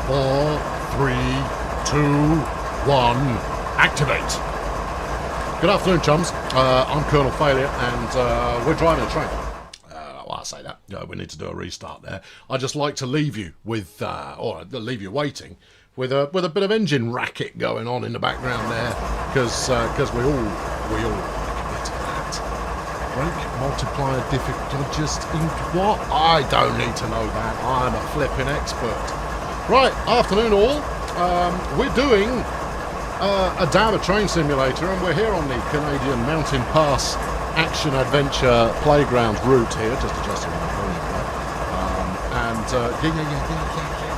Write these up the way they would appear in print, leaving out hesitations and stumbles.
4, 3, 2, 1, activate. Good afternoon, chums. I'm Colonel Failure, and we're driving a train. Well, I say that. We need to do a restart there. I'd just like to leave you with, or leave you waiting, with a bit of engine racket going on in the background there, because we all commit to that. Brake multiplier difficulty just in what? I don't need to know that. I'm a flipping expert. Right, afternoon all. We're doing a Dover train simulator, and we're here on the Canadian Mountain Pass Action Adventure Playground route here, just adjusting my volume there.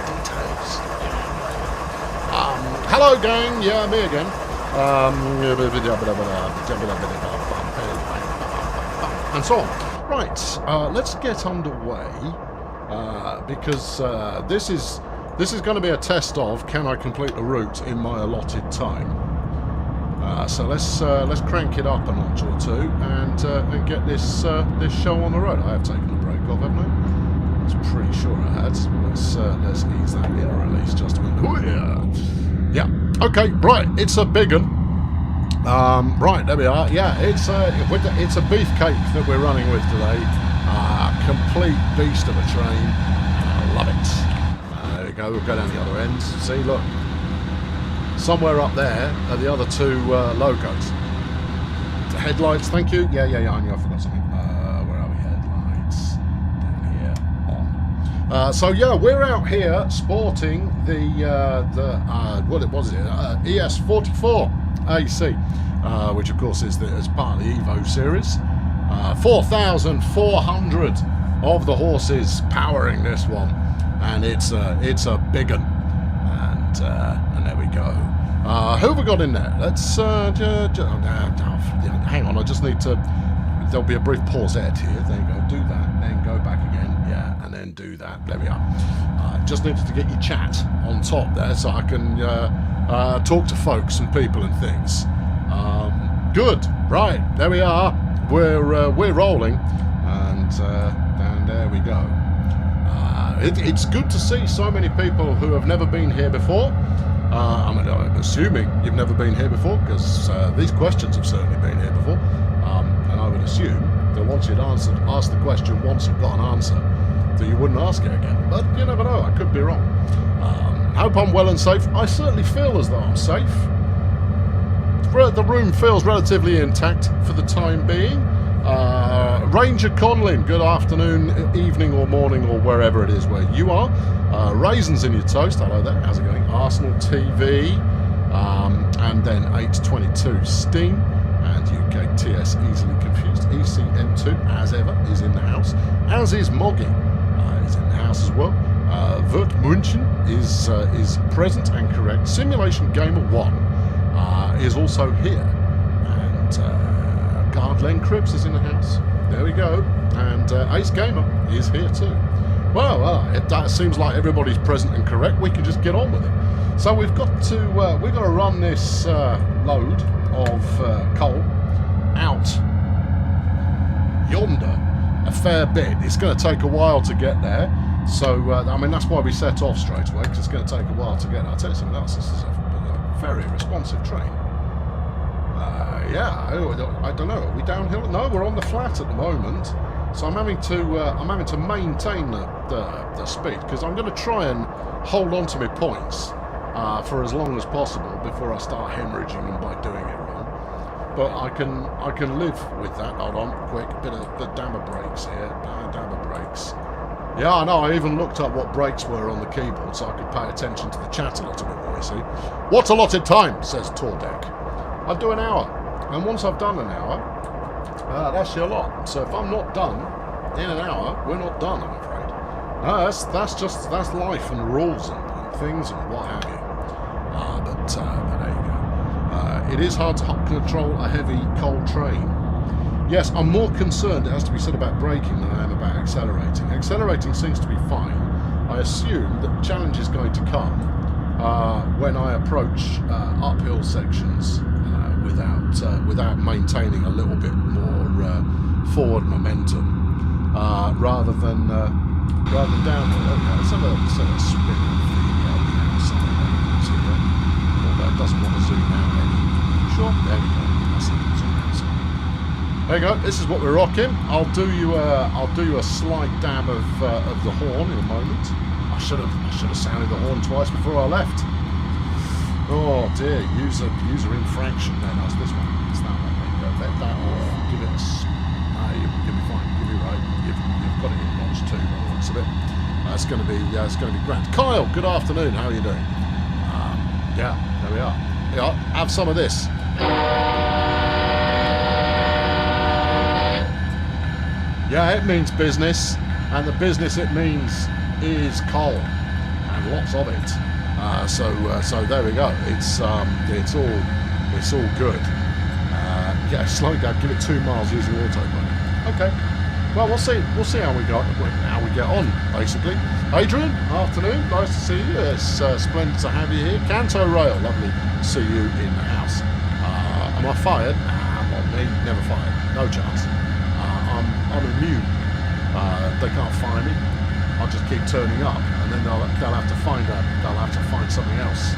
Details. Hello gang, yeah, me again. And so on. Right, let's get underway, because this is going to be a test of can I complete the route in my allotted time. So let's crank it up a notch or two and get this show on the road. I have taken the brake off, haven't I? I was pretty sure I had. Let's ease that in, or at least just a minute. Yeah. Okay. Right. It's a big one. Right. There we are. Yeah. It's a beefcake that we're running with today. Complete beast of a train. I love it. We'll go down the other end. See, look. Somewhere up there are the other two logos. The headlights, thank you. Yeah, I knew I forgot something. Where are we? Headlights. Down here. On. So, yeah, we're out here sporting the what was it? ES44 AC, which, of course, is part of the Evo series. 4,400 of the horses powering this one. And it's a big one, and there we go. Who have we got in there? Let's hang on. I just need to. There'll be a brief pausette here. There you go. Do that, then go back again. Yeah, and then do that. There we are. Just needed to get your chat on top there, so I can talk to folks and people and things. Good. Right. There we are. We're rolling, and there we go. It's good to see so many people who have never been here before. I'm assuming you've never been here before, because these questions have certainly been here before. And I would assume that once you'd asked the question once and got an answer, that you wouldn't ask it again. But you never know, I could be wrong. Hope I'm well and safe. I certainly feel as though I'm safe. The room feels relatively intact for the time being. Ranger Conlin, good afternoon, evening or morning or wherever it is where you are. Raisins in your toast, hello there, how's it going? Arsenal TV, and then 822 Steam, and UK TS easily confused. ECM2, as ever, is in the house, as is Moggy, is in the house as well. Vert München is present and correct. Simulation Gamer 1 is also here, and Gardlen Cribs is in the house. There we go. And Ace Gamer is here too. Well, that seems like everybody's present and correct. We can just get on with it. So we've got to run this load of coal out yonder a fair bit. It's going to take a while to get there. So I mean, that's why we set off straight away, because it's going to take a while to get there. I'll tell you something else. This is a very responsive train. Yeah, I don't know. Are we downhill? No, we're on the flat at the moment. So I'm having to maintain the speed, because I'm going to try and hold on to my points for as long as possible before I start hemorrhaging them by doing it wrong. But I can live with that. Hold on, quick bit of the damper brakes here. Damper brakes. Yeah, I know. I even looked up what brakes were on the keyboard so I could pay attention to the chat a little bit more. You see, what's allotted time? Says Tordek. I'll do an hour. And once I've done an hour, that's your lot. So if I'm not done in an hour, we're not done, I'm afraid. No, that's life and rules and things and what have you. But there you go. It is hard to control a heavy coal train. Yes, I'm more concerned, it has to be said, about braking than I am about accelerating. Accelerating seems to be fine. I assume that the challenge is going to come when I approach uphill sections without maintaining a little bit more forward momentum rather than downhill. Okay, let's have a spin of the There you go. This is what we're rocking. I'll do you a slight dab of the horn in a moment. I should have sounded the horn twice before I left. Oh dear, user infraction. No, that's this one. It's that one. There you go. Let that off. Give it a. You'll be fine. You'll be right. You've got it in notch 2 by the looks of it. It's going to be grand. Kyle, good afternoon. How are you doing? Yeah, there we are. Yeah, have some of this. Yeah, it means business, and the business it means is coal, and lots of it. So there we go. It's all good. Yeah, slow down. Give it 2 miles using autopilot. Okay. Well, we'll see how we get on. Basically, Adrian, afternoon. Nice to see you. It's splendid to have you here. Canto Rail, lovely to see you in the house. Am I fired? Well, me, never fired. No chance. I'm immune. They can't fire me. I'll just keep turning up, and then they'll have to find something else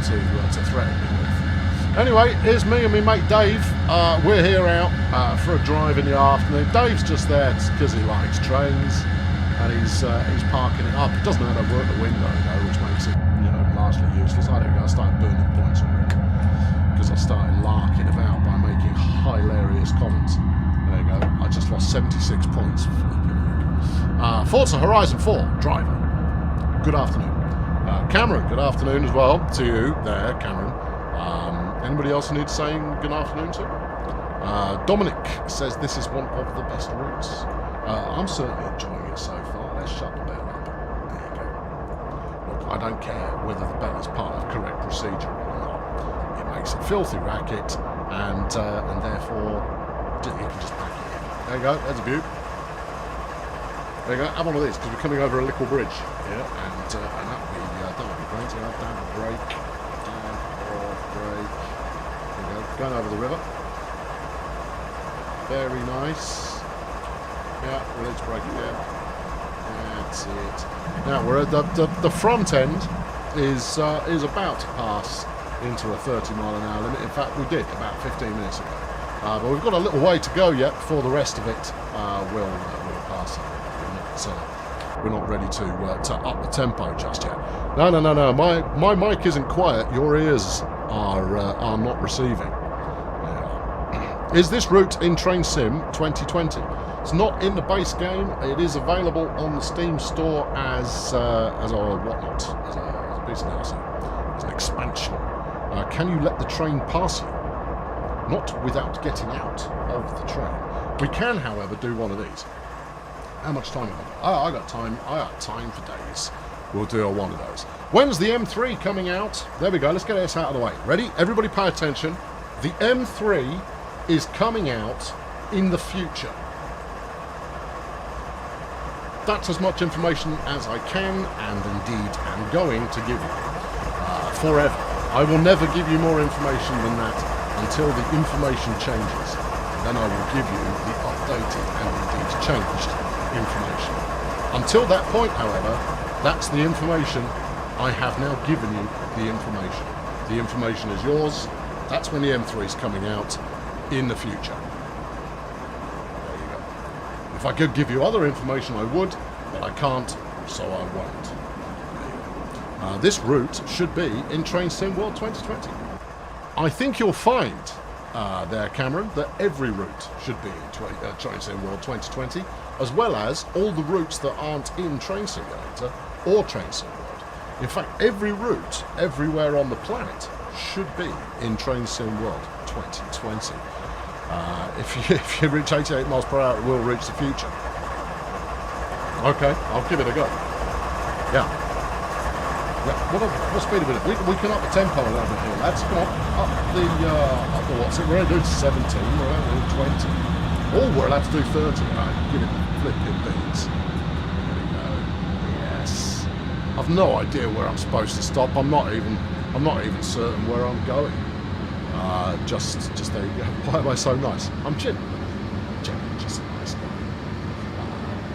to threaten me with. Anyway, here's me and my mate Dave. We're here out for a drive in the afternoon. Dave's just there because he likes trains, and he's parking it up. He doesn't know how to work the window though, which makes it largely useless. I don't know. I started burning points already because I started larking about by making hilarious comments. There you go. I just lost 76 points. Forza Horizon 4 driver. Good afternoon. Cameron, good afternoon as well to you there, Cameron. Anybody else who needs saying good afternoon to? Dominic says this is one of the best routes. I'm certainly enjoying it so far. Let's shut the bell up. There you go. Look, I don't care whether the bell is part of correct procedure or not. It makes a filthy racket, and therefore you can just pack it in. There you go. There's a view. There you go. Have one of these because we're coming over a little bridge. Yeah, and that would be great. So down the brake, down off brake. There you go. Going over the river. Very nice. Yeah, release brake again. That's it. Now we're at the front end is about to pass into a 30-mile-an-hour limit. In fact, we did about 15 minutes ago. But we've got a little way to go yet before the rest of it will pass. We're not ready to up the tempo just yet. No. My mic isn't quiet. Your ears are not receiving. Is this route in Train Sim 2020? It's not in the base game. It is available on the Steam store as a whatnot, as a piece of DLC, as an expansion. Can you let the train pass you? Not without getting out of the train. We can, however, do one of these. How much time have I got? I got time. I got time for days. We'll do one of those. When's the M3 coming out? There we go. Let's get this out of the way. Ready? Everybody pay attention. The M3 is coming out in the future. That's as much information as I can and indeed am going to give you. Forever. I will never give you more information than that until the information changes. Then I will give you the updated and indeed changed information. Until that point, however, that's the information. I have now given you the information. The information is yours. That's when the M3 is coming out in the future. There you go. If I could give you other information, I would, but I can't, so I won't. This route should be in Train Sim World 2020. I think you'll find there, Cameron, that every route should be in Train Sim World 2020, as well as all the routes that aren't in Train Simulator or Train Sim World. In fact, every route everywhere on the planet should be in Train Sim World 2020. If you reach 88 miles per hour, it will reach the future. Okay, I'll give it a go. Yeah. What speed are we? We can up the tempo a little bit here, lads. Come on, up the what's it? We're only doing 17. We're only doing 20. Oh, we're allowed to do 30. Right, give it flipping beans. There we go. Yes. I've no idea where I'm supposed to stop. I'm not even certain where I'm going. Just there you go. Why am I so nice? I'm Jim. Jim, just a nice guy.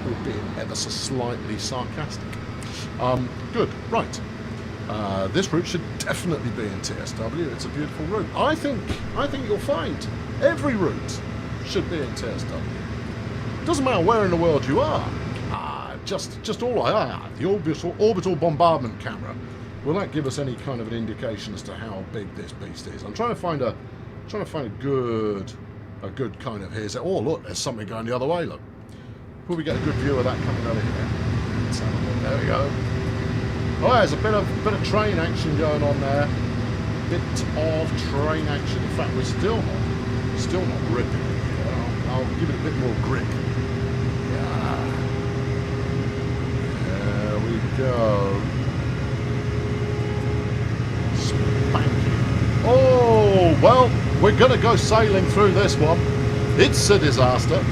We're being ever so slightly sarcastic. Good. Right. This route should definitely be in TSW. It's a beautiful route. I think you'll find every route should be in TSW. Doesn't matter where in the world you are. Just all the orbital bombardment camera. Will that give us any kind of an indication as to how big this beast is? I'm trying to find a good kind of here's. Oh look, there's something going the other way. Look, will we get a good view of that coming over here? Let's have a look. There we go. Oh, there's a bit of train action going on there. Bit of train action. In fact, we're still not ripping it here. I'll give it a bit more grip. There we go. Spanking. Oh, well, we're going to go sailing through this one. It's a disaster.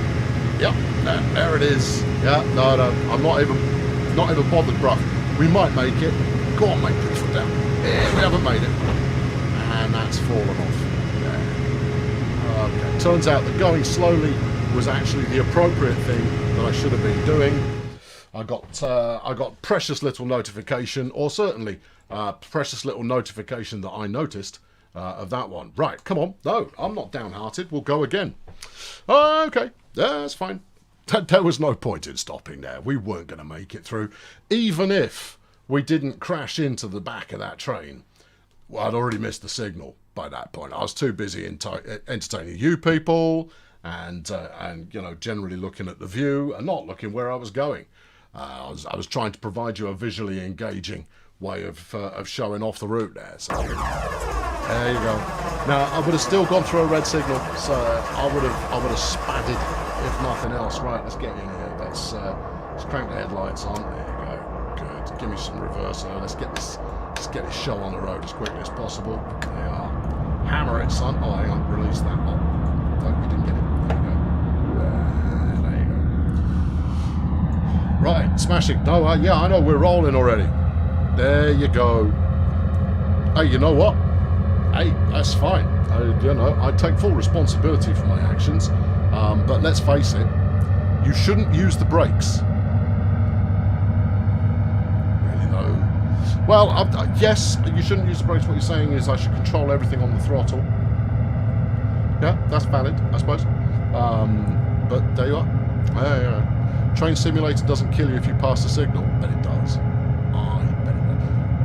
Yep, there it is. Yeah, no, I'm not even bothered, bruv. We might make it. Go on, mate, put your foot down. Yeah, we haven't made it. And that's fallen off. Yeah. Okay, turns out that going slowly was actually the appropriate thing that I should have been doing. I got precious little notification, or certainly precious little notification that I noticed of that one. Right, come on. No, I'm not downhearted. We'll go again. Okay, yeah, that's fine. There was no point in stopping there. We weren't going to make it through. Even if we didn't crash into the back of that train, well, I'd already missed the signal by that point. I was too busy entertaining you people and you know, generally looking at the view and not looking where I was going. I was trying to provide you a visually engaging way of showing off the route there. So there you go. Now I would have still gone through a red signal, so I would have spadded if nothing else. Right, let's get in here. Let's crank the headlights on. There you go. Good. Give me some reverso. Let's get this show on the road as quickly as possible. There you are. Hammer it, son. Oh, hang on. Release that one. No, you didn't get it. There you go. Right, smashing. No, yeah, I know. We're rolling already. There you go. Hey, you know what? Hey, that's fine. You know, I take full responsibility for my actions. But let's face it, you shouldn't use the brakes. Really, though. Well, yes, you shouldn't use the brakes. What you're saying is I should control everything on the throttle. Yeah, that's valid, I suppose. But there you are. Train Simulator doesn't kill you if you pass the signal, but it does.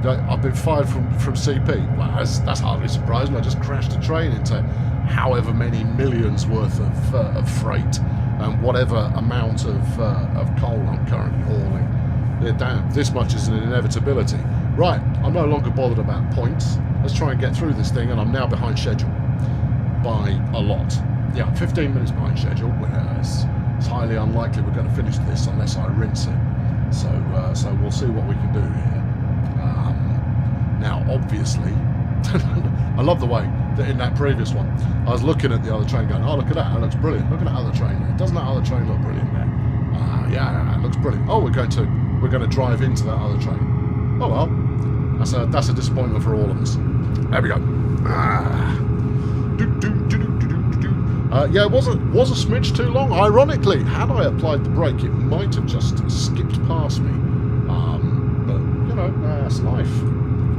I've been fired from CP. Well, that's hardly surprising. I just crashed a train into however many millions worth of freight and whatever amount of coal I'm currently hauling. Damn, this much is an inevitability. Right, I'm no longer bothered about points. Let's try and get through this thing, and I'm now behind schedule by a lot. Yeah, 15 minutes behind schedule. It's highly unlikely we're going to finish this unless I rinse it. So we'll see what we can do here. Now, obviously, I love the way that in that previous one, I was looking at the other train going, oh, look at that, it looks brilliant. Look at that other train there. Doesn't that other train look brilliant there? Yeah, it looks brilliant. Oh, we're going to drive into that other train. Oh, well, that's a disappointment for all of us. There we go. Yeah, it was a smidge too long. Ironically, had I applied the brake, it might have just skipped past me. But, you know, that's life.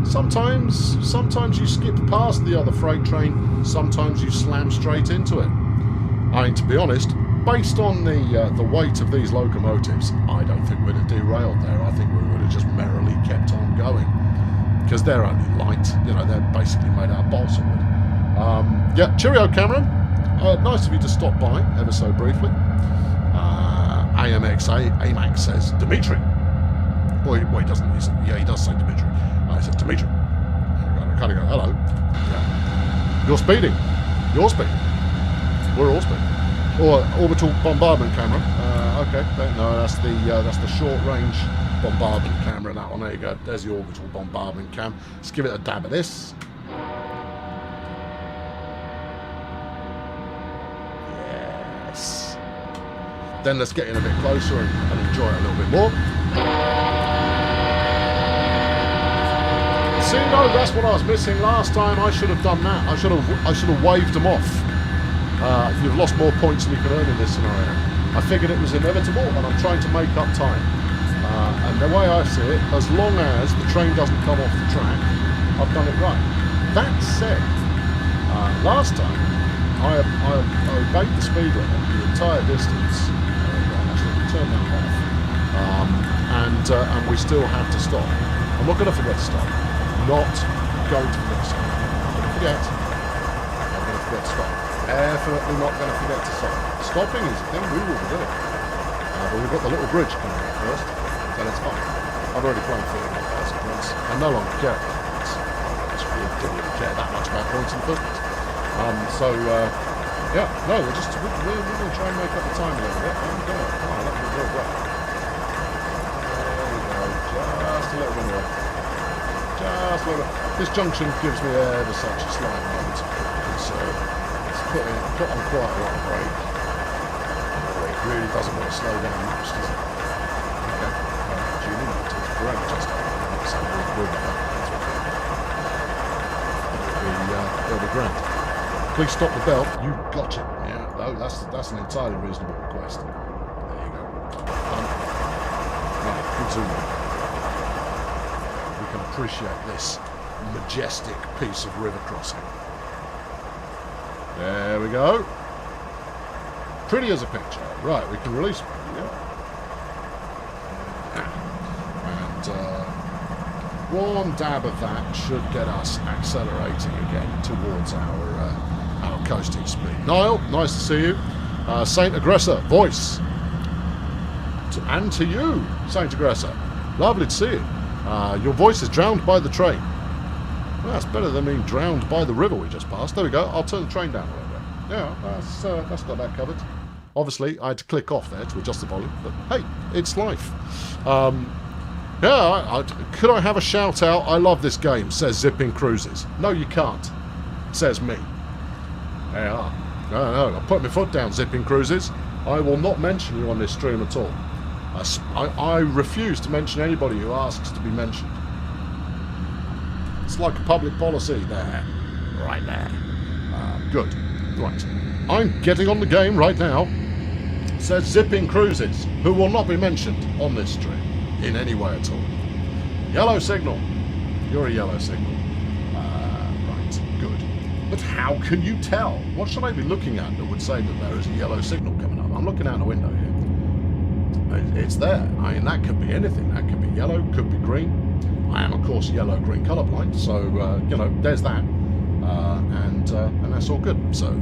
Sometimes you skip past the other freight train. Sometimes you slam straight into it. I mean, to be honest, based on the weight of these locomotives, I don't think we'd have derailed there. I think we would have just merrily kept on going because they're only light. You know, they're basically made out of balsa wood. Yeah, cheerio, Cameron. Nice of you to stop by ever so briefly. AMAX says Dimitri. Well, he doesn't. He does say Dimitri. I said Dimitri. I kind of go, hello. Yeah. You're speeding. You're speeding. We're all speeding. Or orbital bombardment camera. Okay. No, that's the short range bombardment camera. That one. There you go. There's the orbital bombardment cam. Let's give it a dab of this. Yes. Then let's get in a bit closer and enjoy it a little bit more. See, no, that's what I was missing last time. I should have done that. I should have waved them off. You've lost more points than you can earn in this scenario. I figured it was inevitable, and I'm trying to make up time. And the way I see it, as long as the train doesn't come off the track, I've done it right. That said, last time I obeyed the speed limit the entire distance. Actually, turn that off. And we still had to stop. I'm not going to forget to stop. Not going to forget to stop. I'm going to forget. I'm going to forget to stop. Definitely not going to forget to stop. Stopping is a thing we will be doing. But we've got the little bridge coming up first, so that's fine. I've already played 39,000 points. I no longer care about points. I didn't really care that much about points in the first place. Yeah, no, we're going to try and make up the time a little bit. I'm going to. Come on, let me real well. There we go. Just a little bit more. Just a little bit. This junction gives me ever such a slight moment of concern. It's put on quite a lot of brake. It really doesn't want to slow down much, does it? Okay. Tuning it to correct just so we'll get that. It'll be grand. Please stop the belt. You got it. Yeah, no, that's an entirely reasonable request. There you go. Right, good zoom in. We can appreciate this majestic piece of river crossing. There we go. Pretty as a picture. Right, we can release. Yeah. And one dab of that should get us accelerating again towards our coasting speed. Niall, nice to see you. Saint Aggressor, voice. And to you, Saint Aggressor. Lovely to see you. Your voice is drowned by the train. Well, that's better than being drowned by the river we just passed. There we go. I'll turn the train down a little bit. Yeah, that's got that covered. Obviously, I had to click off there to adjust the volume, but hey, it's life. Could I have a shout out? I love this game, says Zipping Cruises. No, you can't, says me. Yeah, no, I put my foot down, Zipping Cruises. I will not mention you on this stream at all. I refuse to mention anybody who asks to be mentioned. It's like a public policy there. Right there. Good. Right. I'm getting on the game right now. Says Zipping Cruises, who will not be mentioned on this stream in any way at all. Yellow signal. You're a yellow signal. Right. Good. But how can you tell? What should I be looking at that would say that there is a yellow signal coming up? I'm looking out the window here. It's there. I mean, that could be anything. That could be yellow, could be green. I am, of course, yellow-green colourblind, so, there's that. And that's all good. So,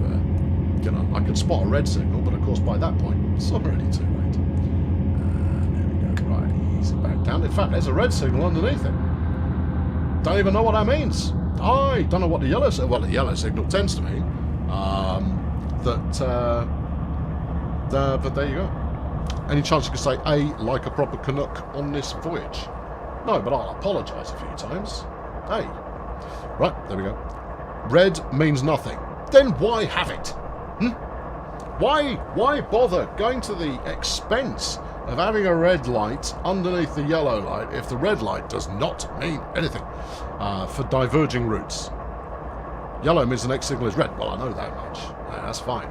I could spot a red signal, but, of course, by that point, it's already too late. There we go. Right, ease it back down. In fact, there's a red signal underneath it. Don't even know what that means. I don't know what the yellow signal... Well, the yellow signal tends to mean but there you go. Any chance you could say A, like a proper Canuck on this voyage? No, but I'll apologise a few times. Hey. Right, there we go. Red means nothing. Then why have it? Why bother going to the expense of having a red light underneath the yellow light if the red light does not mean anything for diverging routes? Yellow means the next signal is red. Well, I know that much. That's fine.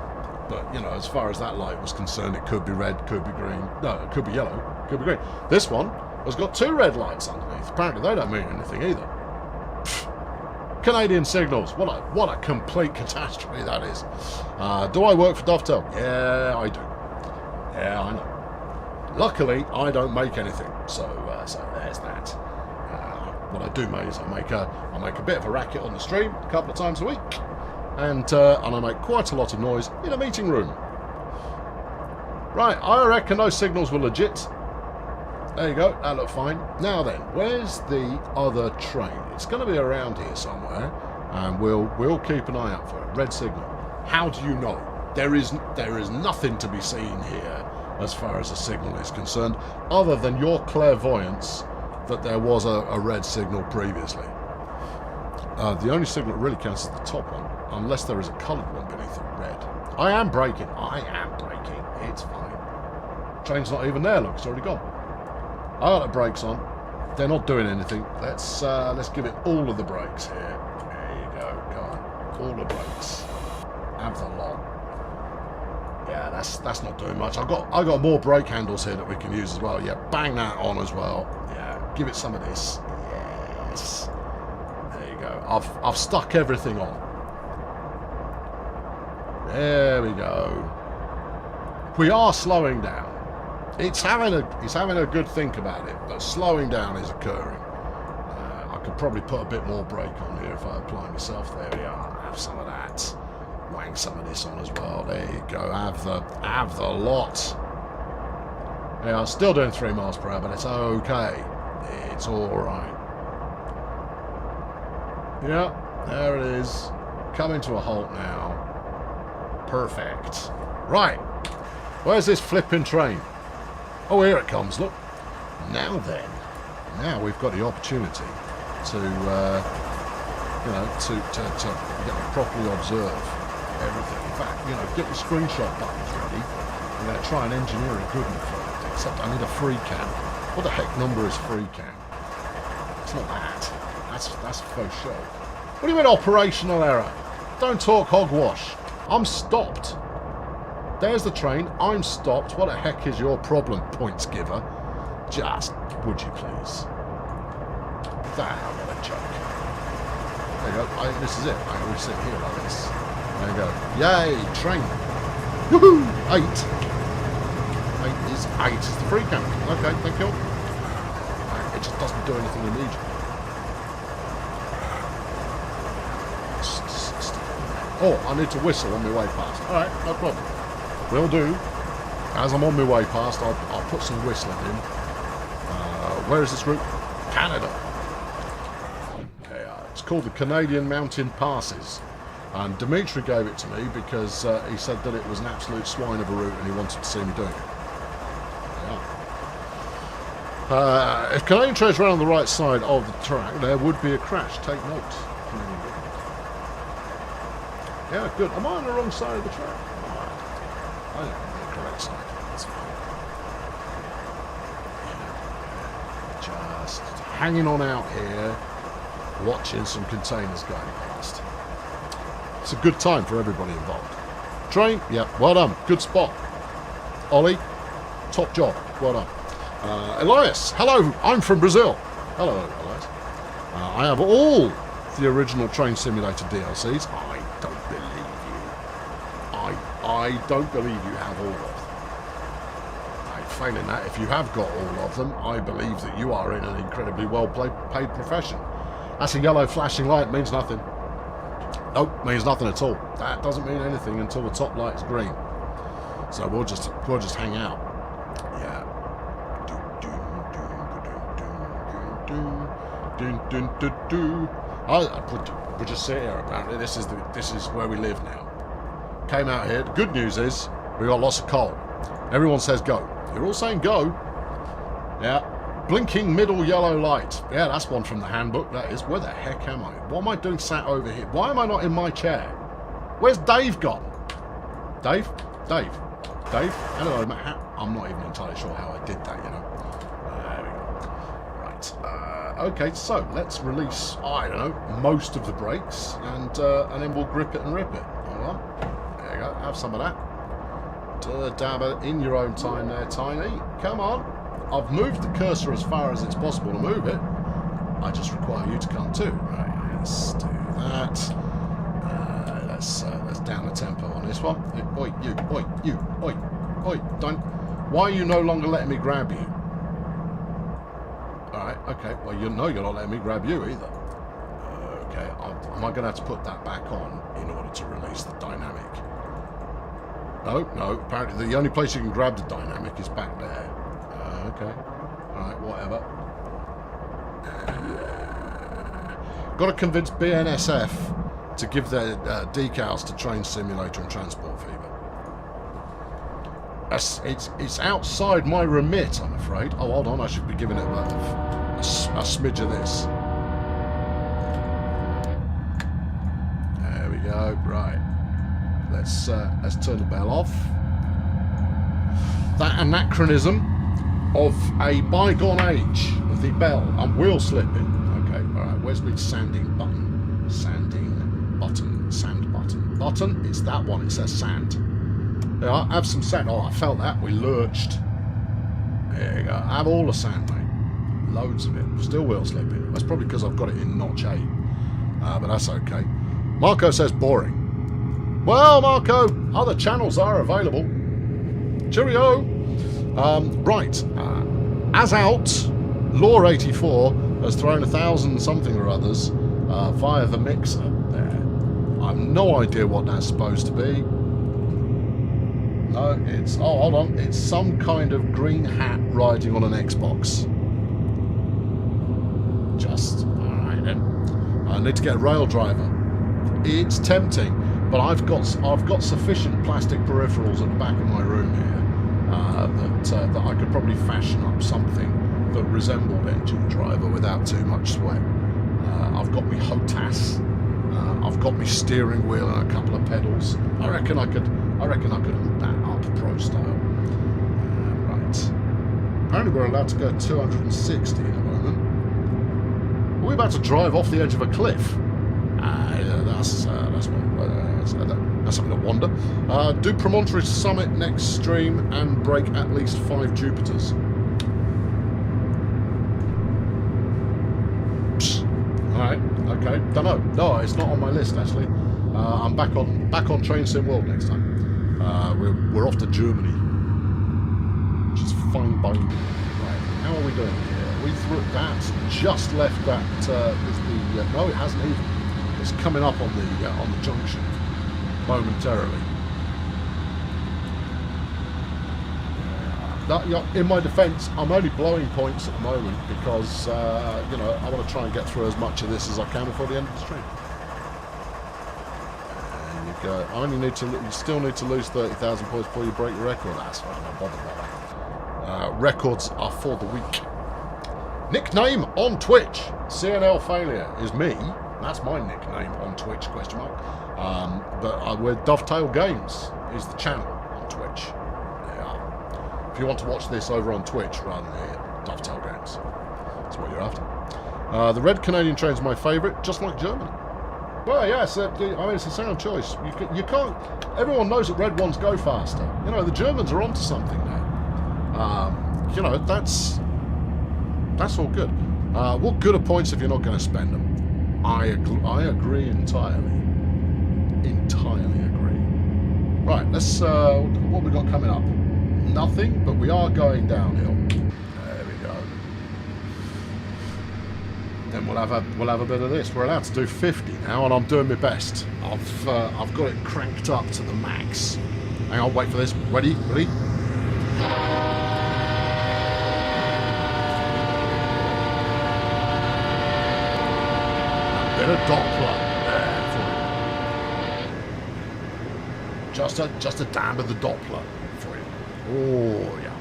But, as far as that light was concerned, it could be red, could be green. No, it could be yellow, could be green. This one has got two red lights underneath. Apparently they don't mean anything either. Pfft. Canadian signals. What a complete catastrophe that is. Do I work for Dovetail? Yeah, I do. Yeah, I know. Luckily, I don't make anything. So there's that. What I do make is I make a bit of a racket on the stream a couple of times a week. And I make quite a lot of noise in a meeting room. Right, I reckon those signals were legit. There you go, that looked fine. Now then, where's the other train? It's going to be around here somewhere, and we'll keep an eye out for it. Red signal. How do you know? There is nothing to be seen here as far as the signal is concerned, other than your clairvoyance that there was a red signal previously. The only signal that really counts is the top one, unless there is a coloured one beneath it, red. I am braking. It's fine. Train's not even there, look, it's already gone. I got the brakes on. They're not doing anything. Let's give it all of the brakes here. There you go. Come on. All the brakes. Have the lot. Yeah, that's not doing much. I got more brake handles here that we can use as well. Yeah, bang that on as well. Yeah, give it some of this. Yes. There you go. I've stuck everything on. There we go. We are slowing down. It's having a good think about it, but slowing down is occurring. I could probably put a bit more brake on here if I apply myself. There we are. Have some of that. Wang some of this on as well. There you go. Have the lot. Yeah, I'm still doing 3 miles per hour, but it's okay. It's all right. Yeah, there it is. Coming to a halt now. Perfect. Right. Where's this flipping train? Oh, here it comes, look. Now then. Now we've got the opportunity to, you know, to properly observe everything. In fact, you know, get the screenshot buttons ready. I'm going to try and engineer it good enough for it. Except I need a free cam. What the heck number is free cam? It's not that. That's faux show. What do you mean operational error? Don't talk hogwash. I'm stopped. There's the train. I'm stopped. What the heck is your problem, points giver? Just, would you please? Damn, what a joke. There you go. This is it. I always sit here like this. There you go. Yay, train. Woohoo! 8. 8 is the free cam. Okay, thank you. It just doesn't do anything immediately. Oh, I need to whistle on my way past. Alright, no problem. Will do. As I'm on my way past, I'll put some whistling in. Where is this route? Canada. It's called the Canadian Mountain Passes. And Dimitri gave it to me because he said that it was an absolute swine of a route and he wanted to see me doing it. Yeah. If Canadian trains ran on the right side of the track, there would be a crash. Take note. Yeah, good. Am I on the wrong side of the track? I am on the correct side. That's fine. Yeah. Just hanging on out here, watching some containers going past. It's a good time for everybody involved. Train, yeah, well done. Good spot. Ollie, top job. Well done. Elias, hello. I'm from Brazil. Hello, Elias. I have all the original Train Simulator DLCs. I don't believe you have all of them. Failing that, if you have got all of them, I believe that you are in an incredibly well-paid profession. That's a yellow flashing light, means nothing. Nope, means nothing at all. That doesn't mean anything until the top light's green. So we'll just hang out. Yeah. We'll just sit here. Apparently, this is where we live now. Came out here. The good news is we got lots of coal. Everyone says go. You're all saying go. Yeah. Blinking middle yellow light. Yeah, that's one from the handbook. That is. Where the heck am I? What am I doing sat over here? Why am I not in my chair? Where's Dave gone? Dave? Hello, Matt. I'm not even entirely sure how I did that, you know. There we go. Right. Okay, so let's release, I don't know, most of the brakes, and then we'll grip it and rip it. Hold on. There you go. Have some of that. Dab it in your own time there, Tiny. Come on. I've moved the cursor as far as it's possible to move it. I just require you to come too. Right, let's do that. Let's down the tempo on this one. Oi, don't. Why are you no longer letting me grab you? Alright, okay. Well, you know you're not letting me grab you either. Okay, am I going to have to put that back on in order to release the dynamic? No. Apparently the only place you can grab the dynamic is back there. Okay. Alright, whatever. Got to convince BNSF to give their decals to Train Simulator and Transport Fever. It's outside my remit, I'm afraid. Oh, hold on, I should be giving it a smidge of this. There we go. Right. Let's turn the bell off. That anachronism of a bygone age of the bell. I'm wheel slipping. Okay, alright, where's my sanding button? Sand button. Button? It's that one, it says sand. Yeah, I have some sand. Oh, I felt that. We lurched. There you go. I have all the sand, mate. Loads of it. Still wheel slipping. That's probably because I've got it in notch 8. But that's okay. Marco says boring. Well, Marco, other channels are available. Cheerio. Right. As out, Law84 has thrown 1,000 something or others via the mixer there. I've no idea what that's supposed to be. No, it's... Oh, hold on. It's some kind of green hat riding on an Xbox. Just... Alright then. I need to get a rail driver. It's tempting, but I've got sufficient plastic peripherals at the back of my room here that I could probably fashion up something that resembled Engine Driver without too much sweat. I've got me HOTAS. I've got me steering wheel and a couple of pedals. I reckon I could hook that up pro style. Right. Apparently we're allowed to go 260 at the moment. Are we about to drive off the edge of a cliff? That's something to wonder. Do Promontory Summit next stream and break at least 5 Jupiters. Alright, okay. Don't know. No, it's not on my list actually. I'm back on Train Sim World next time. We're off to Germany, which is fine by me. Right, how are we doing here? We through that. Just left that. No, it hasn't even. It's coming up on the junction momentarily. In my defence, I'm only blowing points at the moment because I want to try and get through as much of this as I can before the end of the stream. There you go. You still need to lose 30,000 points before you break your record. That's why I'm not bothered about that. Records are for the weak. Nickname on Twitch. CNL Failure is me. That's my nickname on Twitch, question mark. But we're Dovetail Games is the channel on Twitch. Yeah. If you want to watch this over on Twitch rather than here, Dovetail Games. That's what you're after. The red Canadian train is my favourite, just like Germany. Well, yes, it's a sound choice. You can't... Everyone knows that red ones go faster. The Germans are onto something now. That's all good. What good are points if you're not going to spend them? I agree entirely. Entirely agree. Right, let's... what have we got coming up? Nothing, but we are going downhill. There we go. Then we'll have a bit of this. We're allowed to do 50 now, and I'm doing my best. I've got it cranked up to the max. Hang on, wait for this. Ready? Ready? Bit of Doppler there for you. Just a dab of the Doppler for you. Oh yeah.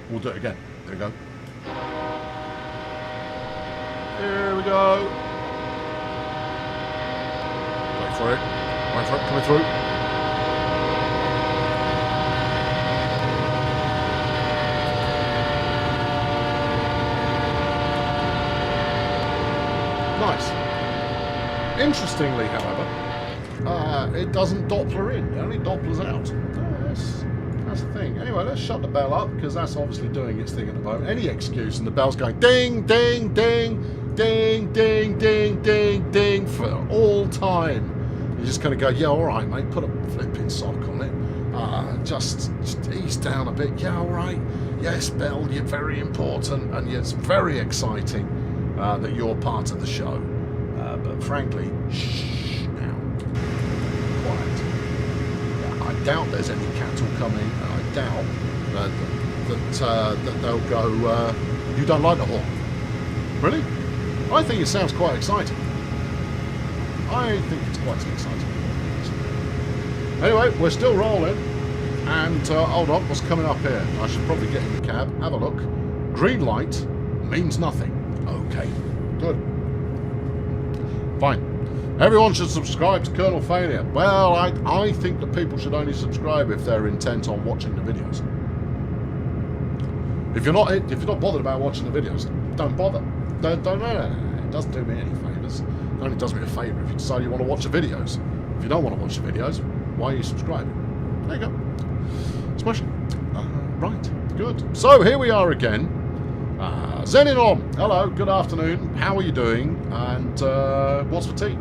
We'll do it again. There we go. Here we go. Wait for it. Wait for it coming through. Nice. Interestingly, however, it doesn't Doppler in. It only Dopplers out. That's the thing. Anyway, let's shut the bell up because that's obviously doing its thing at the moment. Any excuse and the bell's going ding, ding, ding, ding, ding, ding, ding, ding for all time. You're just going to go, yeah, all right, mate, put a flipping sock on it. Just ease down a bit. Yeah, all right. Yes, bell, you're very important and it's very exciting. That you're part of the show, but frankly, shh now, quiet. Yeah, I doubt there's any cattle coming, and I doubt that they'll go. You don't like the horn, really? I think it sounds quite exciting. I think it's quite exciting. Anyway, we're still rolling, and hold on, what's coming up here? I should probably get in the cab. Have a look. Green light means nothing. Okay, good. Fine. Everyone should subscribe to Colonel Failure. Well, I think that people should only subscribe if they're intent on watching the videos. If you're not bothered about watching the videos, don't bother. Don't. It doesn't do me any favours. It only does me a favour if you decide you want to watch the videos. If you don't want to watch the videos, why are you subscribing? There you go. Smash it. Right. Good. So here we are again. Zenon, hello, good afternoon, how are you doing, and what's for tea?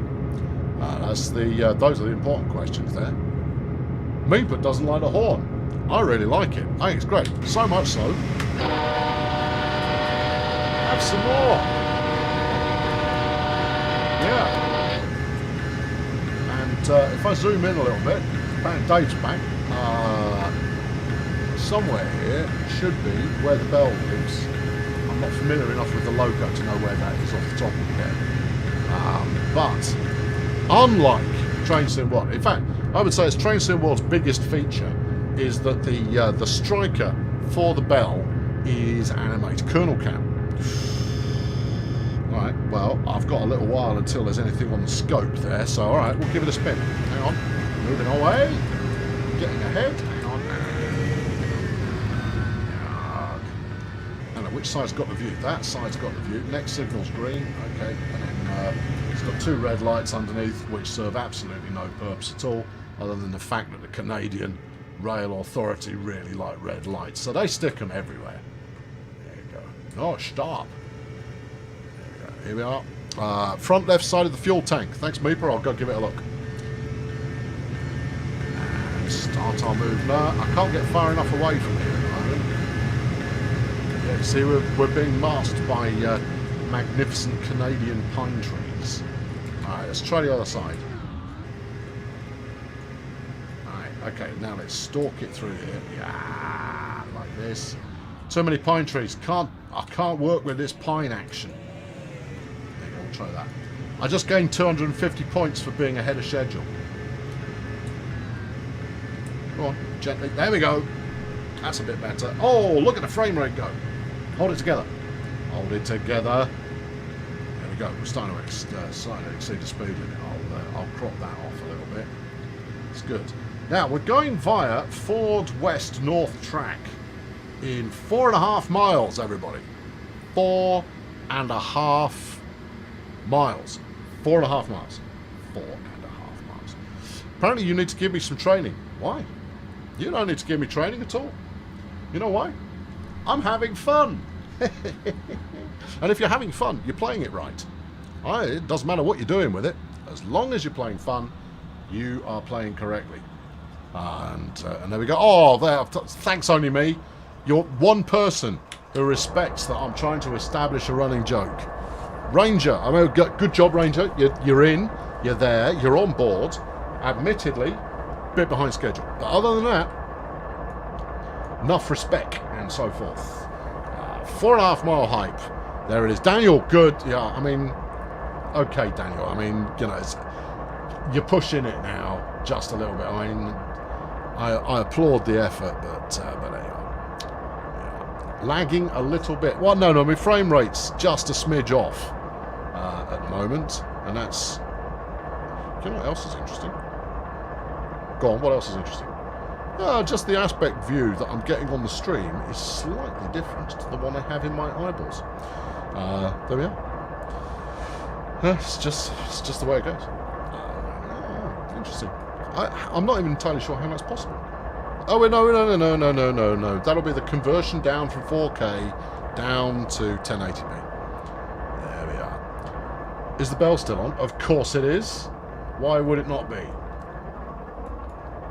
Those are the important questions there. Meeper doesn't like the horn. I really like it. I think it's great. So much so. Have some more. Yeah. And if I zoom in a little bit, apparently Dave's back. Somewhere here should be where the bell lives. I'm not familiar enough with the logo to know where that is off the top of my head. But unlike Train Sim World, in fact, I would say it's Train Sim World's biggest feature is that the striker for the bell is animated kernel cam. Alright, well, I've got a little while until there's anything on the scope there, so alright, we'll give it a spin. Hang on. Moving away. Getting ahead. Hang on. I don't know which side's got the view. That side's got the view. Next signal's green. Okay. And then it's got two red lights underneath, which serve absolutely no purpose at all, other than the fact that the Canadian Rail Authority really like red lights. So they stick them everywhere. There you go. Oh, stop. Here we are. Front left side of the fuel tank. Thanks, Meeper. I'll go give it a look. And start our move now. I can't get far enough away from here at the moment. Yeah, see, we're being masked by magnificent Canadian pine trees. Alright, let's try the other side. Alright, okay, now let's stalk it through here. Yeah, like this. Too many pine trees. I can't work with this pine action. Try that. I just gained 250 points for being ahead of schedule. Go on, gently. There we go. That's a bit better. Oh, look at the frame rate go. Hold it together. Hold it together. There we go. We're starting to exceed the speed limit. I'll crop that off a little bit. It's good. Now, we're going via Ford West North Track in 4.5 miles, everybody. 4.5 miles. 4.5 miles. 4.5 miles. Apparently you need to give me some training. Why? You don't need to give me training at all. You know why? I'm having fun. And if you're having fun, you're playing it right. It doesn't matter what you're doing with it. As long as you're playing fun, you are playing correctly. And there we go. Oh, there. Thanks, only me. You're one person who respects that I'm trying to establish a running joke. Ranger, I mean, good job, Ranger. You're in, you're there, you're on board. Admittedly, a bit behind schedule. But other than that, enough respect and so forth. 4.5 mile hype. There it is. Daniel, good. Yeah, I mean, okay, Daniel. I mean, you know, you're pushing it now just a little bit. I mean, I applaud the effort, but anyway. Yeah. Lagging a little bit. Well, no, my frame rate's just a smidge off. At the moment, and that's, you know what else is interesting? Go on, what else is interesting? Just the aspect view that I'm getting on the stream is slightly different to the one I have in my eyeballs. There we are. It's just the way it goes. Interesting. I'm not even entirely sure how that's possible. Oh, no. That'll be the conversion down from 4K down to 1080p. Is the bell still on? Of course it is. Why would it not be?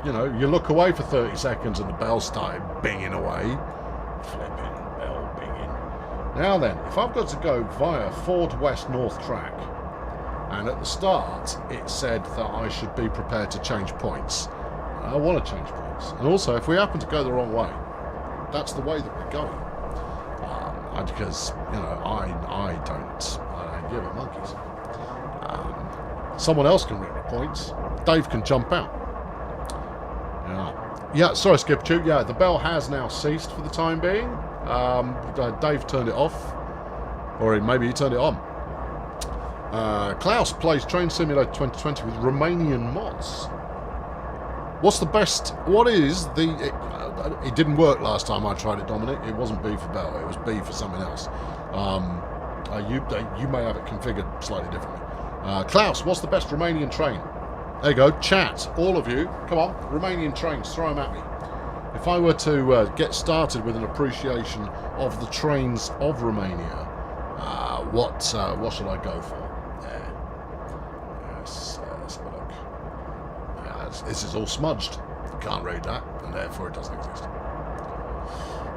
You know, you look away for 30 seconds and the bell started binging away. Flipping bell binging. Now then, if I've got to go via Ford West North Track, and at the start it said that I should be prepared to change points. I want to change points. And also, if we happen to go the wrong way, that's the way that we're going. Because, you know, I don't give a monkeys. Someone else can rip the points. Dave can jump out. Yeah, sorry, Skipchu. Yeah, the bell has now ceased for the time being. Dave turned it off. Or maybe he turned it on. Klaus plays Train Simulator 2020 with Romanian mods. What's the best... What is the... It didn't work last time I tried it, Dominic. It wasn't B for bell. It was B for something else. You may have it configured slightly differently. Klaus, what's the best Romanian train? There you go. Chat, all of you. Come on, Romanian trains, throw them at me. If I were to get started with an appreciation of the trains of Romania, what should I go for? Yes, let's have a look. Yeah, this is all smudged. You can't read that, and therefore it doesn't exist.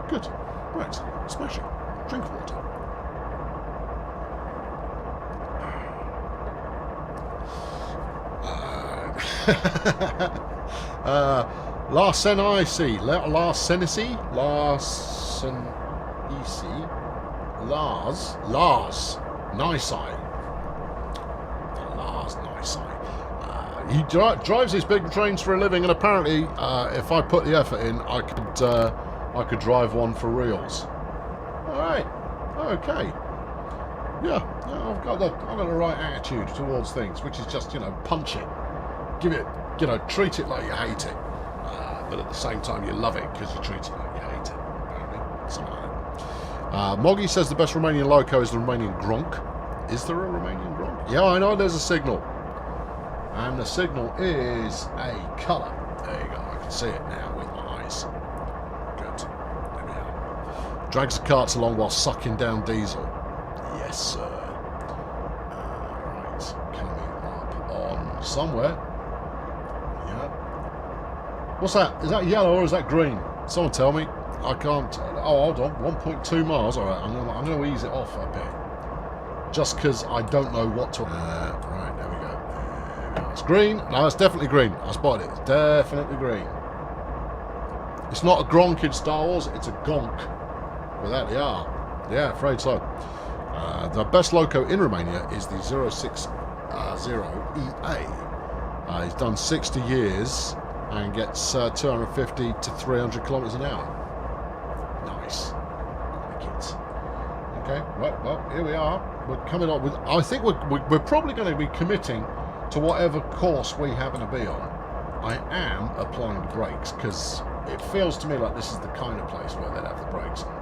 Good. Right. Smashing. Drink water. Larsenisi. Lars Nisei. Lars Nisei. He drives these big trains for a living, and apparently, if I put the effort in, I could drive one for reals. All right. Okay. Yeah. I've got the right attitude towards things, which is just, punch it, give it, treat it like you hate it, but at the same time you love it because you treat it like you hate it. Apparently, something like that. Moggy says the best Romanian loco is the Romanian Gronk. Is there a Romanian Gronk? Yeah, I know there's a signal. And the signal is a colour. There you go. I can see it now with my eyes. Good. There we are. Drags the carts along while sucking down diesel. Yes, sir. Right. Coming up on somewhere. Yeah. What's that? Is that yellow or is that green? Someone tell me. I can't. Oh, hold on. 1.2 miles. All right. I'm going to ease it off a bit. Just because I don't know what to... right. There we go. It's green. No, it's definitely green. I spotted it. It's definitely green. It's not a Gronk in Star Wars. It's a Gonk without the R. Yeah, afraid so. The best loco in Romania is the 060EA. He's done 60 years and gets 250 to 300 kilometers an hour. Nice. Like it. Okay. Right. Well, here we are. We're coming on with. I think we're probably going to be committing to whatever course we happen to be on. I am applying the brakes because it feels to me like this is the kind of place where they'd have the brakes on.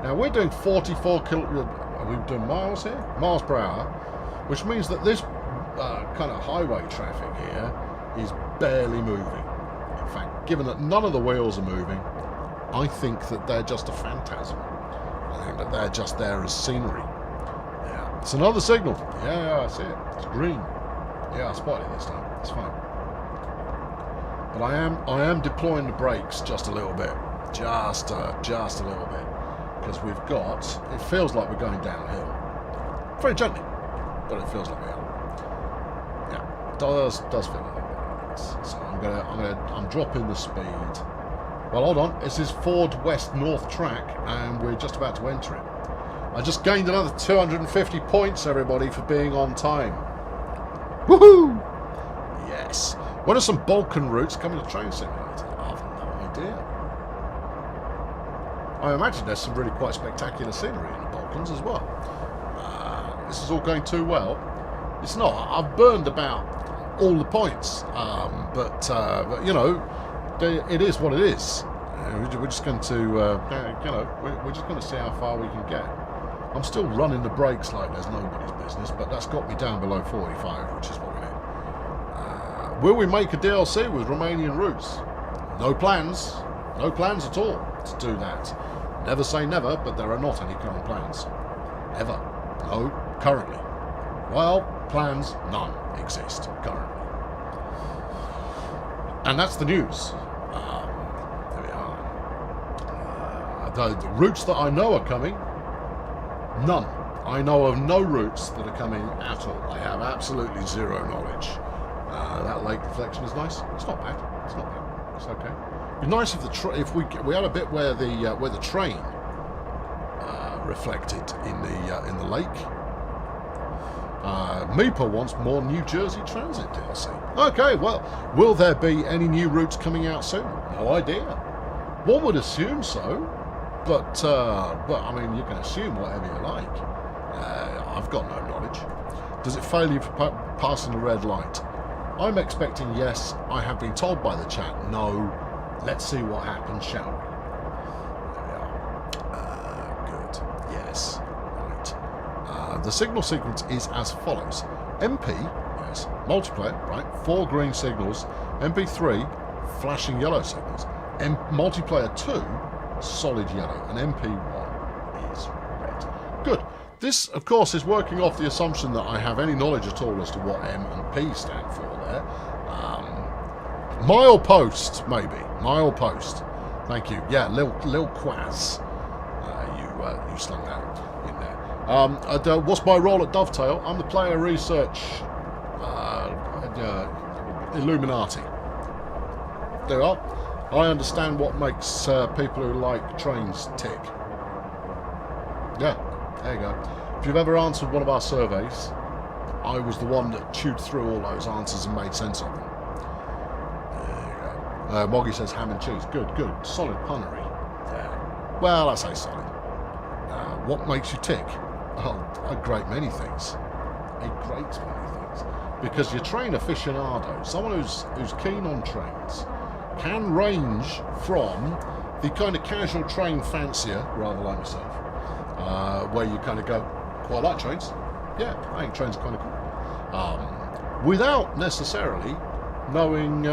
Now we're doing 44 are we doing miles here? Miles per hour, which means that this kind of highway traffic here is barely moving. In fact, given that none of the wheels are moving, I think that they're just a phantasm. I think that they're just there as scenery. Yeah, it's another signal. Yeah, I see it. It's green. Yeah, I spotted it this time. It's fine. But I am deploying the brakes just a little bit. Just a little bit. Because we've got... It feels like we're going downhill. Very gently. But it feels like we are. Yeah. It does feel a little bit like this. So I'm dropping the speed. Well, hold on. This is Ford West North track, and we're just about to enter it. I just gained another 250 points, everybody, for being on time. Woohoo! Yes. What are some Balkan routes coming to Train Simulator? I've no idea. I imagine there's some really quite spectacular scenery in the Balkans as well. This is all going too well. It's not. I've burned about all the points, but it is what it is. We're just going to, we're just going to see how far we can get. I'm still running the brakes like there's nobody's business, but that's got me down below 45, which is what we need. Will we make a DLC with Romanian routes? No plans. No plans at all to do that. Never say never, but there are not any current plans. Ever. No, currently. Well, plans, none exist currently. And that's the news. There we are. The routes that I know are coming, none. I know of no routes that are coming at all. I have absolutely zero knowledge. That lake reflection is nice. It's not bad. It's not bad. It's okay. It'd be nice if we had a bit where the train reflected in the lake. Meepo wants more New Jersey Transit DLC. Okay, well, will there be any new routes coming out soon? No idea. One would assume so, but I mean, you can assume whatever you like. I've got no knowledge. Does it fail you for passing the red light? I'm expecting yes. I have been told by the chat no. Let's see what happens, shall we? There we are. Good. Yes. Right. The signal sequence is as follows. MP, yes, multiplayer, right, 4 green signals. MP3, flashing yellow signals. Multiplayer 2, solid yellow. And MP1 is red. Good. This, of course, is working off the assumption that I have any knowledge at all as to what M and P stand for there. Milepost, maybe. Milepost. Thank you. Yeah, Lil Quaz. You slung that in there. What's my role at Dovetail? I'm the player research Illuminati. There you are. I understand what makes people who like trains tick. Yeah, there you go. If you've ever answered one of our surveys, I was the one that chewed through all those answers and made sense of them. There you go. Moggy says ham and cheese. Good. Solid punnery. Yeah. Well, I say solid. What makes you tick? Oh, a great many things. Because your train aficionado, someone who's keen on trains, can range from the kind of casual train fancier, rather like myself, where you kind of go, quite like trains. Yeah, I think trains are kind of cool. Without necessarily knowing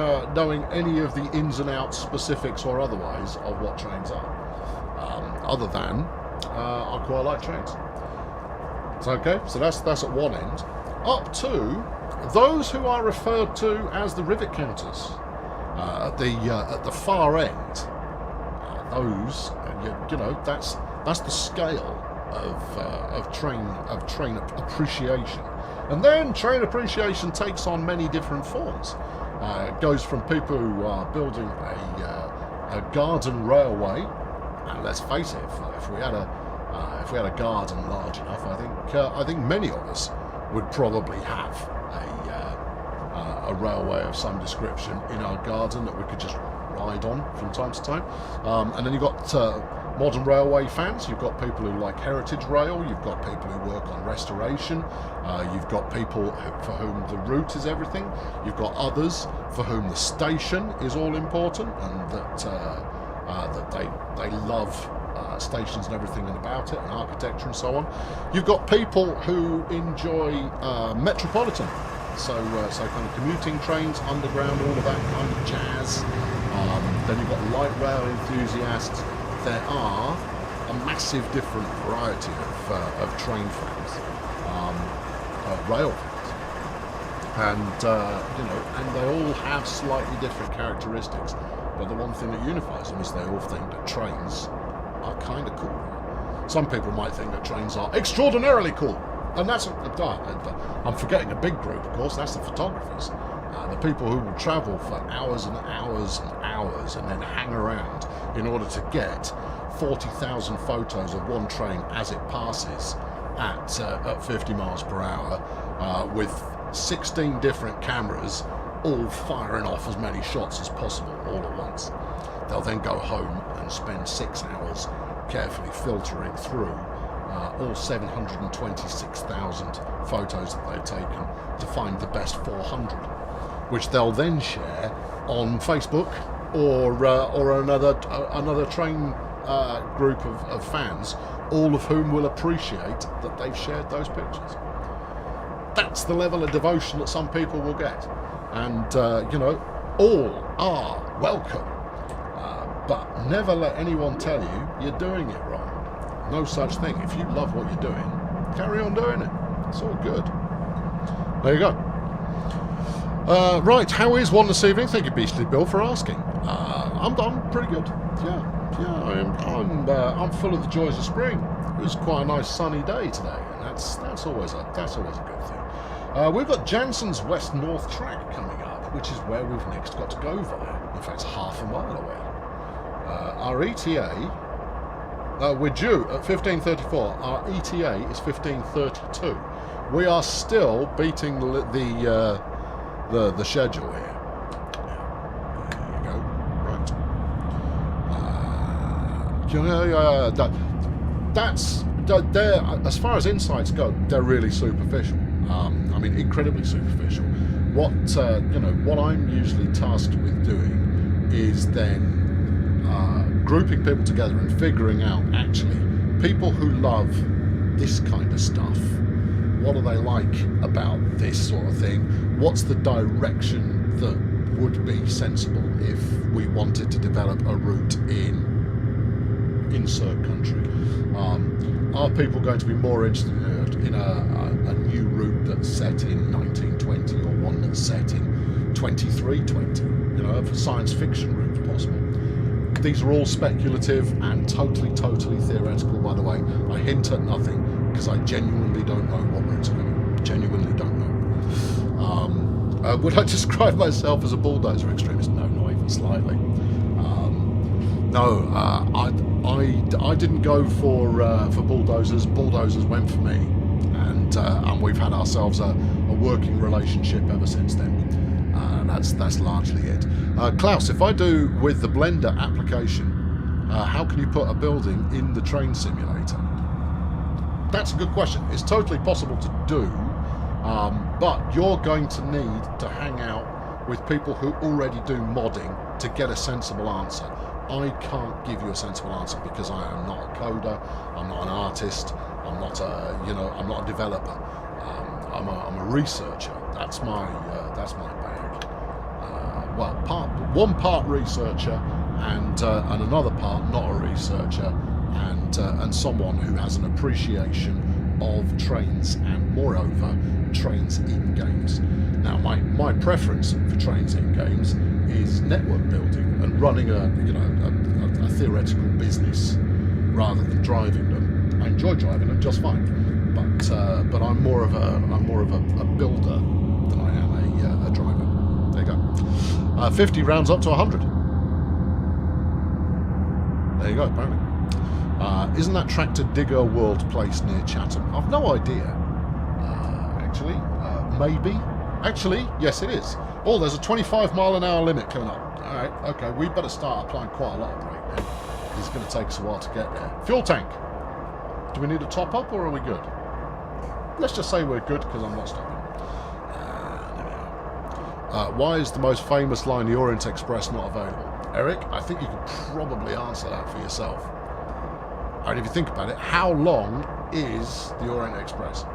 any of the ins and outs, specifics or otherwise, of what trains are. Other than, I quite like trains. So, okay, so that's at one end. Up to those who are referred to as the rivet counters. At the far end, those that's the scale of train appreciation, and then train appreciation takes on many different forms. It goes from people who are building a garden railway, and let's face it, if we had a garden large enough, I think many of us would probably have a railway of some description in our garden that we could just ride on from time to time. And then you've got modern railway fans. You've got people who like heritage rail. You've got people who work on restoration. You've got people for whom the route is everything. You've got others for whom the station is all important, and that they love stations and everything and about it, and architecture and so on. You've got people who enjoy metropolitan, so kind of commuting trains, underground, all of that kind of jazz. Then you've got light rail enthusiasts. There are a massive different variety of train fans, rail fans, and they all have slightly different characteristics. But the one thing that unifies them is they all think that trains are kind of cool. Some people might think that trains are extraordinarily cool, and that's I'm forgetting a big group, of course. That's the photographers, the people who will travel for hours and hours and hours and then hang around in order to get 40,000 photos of one train as it passes at 50 miles per hour with 16 different cameras all firing off as many shots as possible all at once. They'll then go home and spend 6 hours carefully filtering through all 726,000 photos that they've taken to find the best 400, which they'll then share on Facebook or another train group of fans, all of whom will appreciate that they've shared those pictures. That's the level of devotion that some people will get. And, all are welcome. But never let anyone tell you you're doing it wrong. No such thing. If you love what you're doing, carry on doing it. It's all good. There you go. Right, how is one this evening? Thank you, Beastly Bill, for asking. I'm pretty good. Yeah. I'm full of the joys of spring. It was quite a nice sunny day today, and that's always a good thing. We've got Jansen's West North track coming up, which is where we've next got to go via. In fact, it's half a mile away. Our ETA, we're due at 15:34. Our ETA is 15:32. We are still beating the schedule here. There you go. Right. That's as far as insights go, they're really superficial. Incredibly superficial. What I'm usually tasked with doing is then grouping people together and figuring out actually people who love this kind of stuff. What do they like about this sort of thing? What's the direction that would be sensible if we wanted to develop a route in insert country? Are people going to be more interested in a new route that's set in 1920 or one that's set in 2320? you know, of science fiction route possible. These are all speculative and totally theoretical, by the way. I hint at nothing because I genuinely don't know what routes are going. Genuinely don't know. Would I describe myself as a bulldozer extremist? No, not even slightly. No, I didn't go for bulldozers. Bulldozers went for me, and we've had ourselves a working relationship ever since then. That's largely it. Klaus, if I do with the Blender application, how can you put a building in the train simulator? That's a good question. It's totally possible to do, but you're going to need to hang out with people who already do modding to get a sensible answer. I can't give you a sensible answer because I am not a coder, I'm not an artist, I'm not a developer. I'm a researcher. That's my bag. Well, one part researcher and another part not a researcher, and someone who has an appreciation of trains and moreover trains in games. Now, my preference for trains in games is network building and running a theoretical business rather than driving them. I enjoy driving them just fine, but I'm more of a builder than I am a driver. There you go. 50 rounds up to 100. There you go. Apparently, isn't that Tractor Digger World place near Chatham? I've no idea. Actually, maybe. Actually, yes, it is. Oh, there's a 25-mile-an-hour limit coming up. All right, okay, we better start applying quite a lot of brake then. It's going to take us a while to get there. Fuel tank. Do we need a top up or are we good? Let's just say we're good because I'm not stopping. There we are. Why is the most famous line, the Orient Express, not available? Eric, I think you could probably answer that for yourself. And if you think about it, how long is the Orient Express?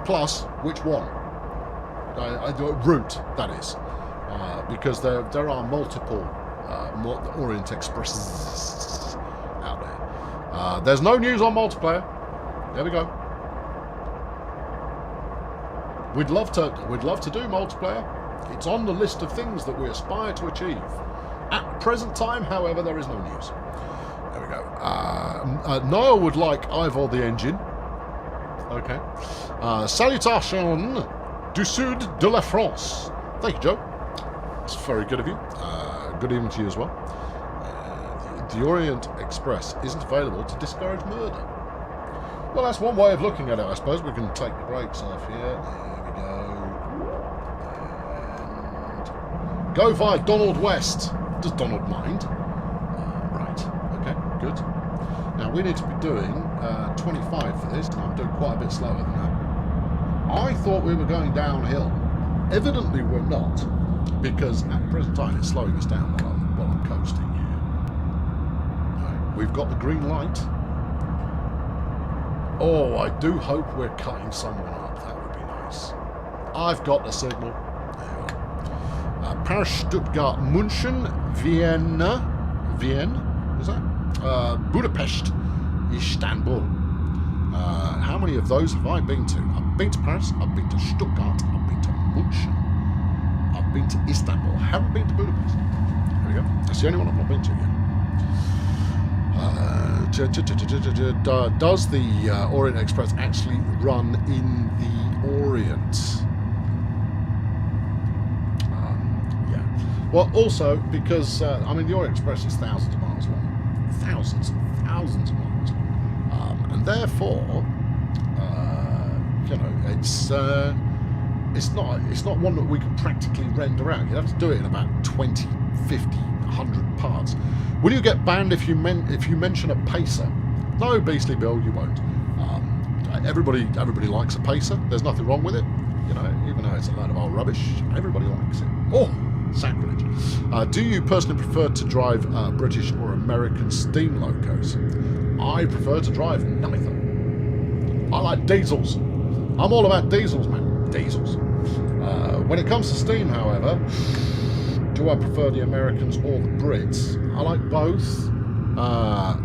Plus, which one? Route, that is. Because there are multiple Orient Expresses out there. There's no news on multiplayer. There we go. We'd love to do multiplayer. It's on the list of things that we aspire to achieve. At the present time, however, there is no news. There we go. Noah would like Ivor the engine. Okay. Salutation du Sud de la France. Thank you, Joe. It's very good of you. Good evening to you as well. The Orient Express isn't available to discourage murder. Well, that's one way of looking at it, I suppose. We can take the brakes off here. There we go. And go via Donald West. Does Donald mind? Right. Okay, good. Now, we need to be doing 25 for this, and I'm doing quite a bit slower than that. I thought we were going downhill. Evidently, we're not, because at the present time, it's slowing us down while I'm coasting here. Right. We've got the green light. Oh, I do hope we're cutting someone up. That would be nice. I've got the signal. There you go. Paris, Stuttgart, München, Vienna, is that? Budapest, Istanbul. How many of those have I been to? I've been to Paris, I've been to Stuttgart, I've been to München, I've been to Istanbul. I haven't been to Budapest. There we go. That's the only one I've not been to yet. Does the Orient Express actually run in the Orient? Yeah. Well, also because I mean the Orient Express is thousands of miles long, thousands of miles long, and therefore, it's not one that we can practically render out. You'd have to do it in about 20, 50, 100 parts. Will you get banned if you mention a pacer? No, Beastly Bill, you won't. Everybody likes a pacer. There's nothing wrong with it. You know, even though it's a load of old rubbish, everybody likes it. Oh, sacrilege. Do you personally prefer to drive British or American steam locos? I prefer to drive neither. I like diesels. I'm all about diesels, man. Diesels. When it comes to steam, however, do I prefer the Americans or the Brits? I like both.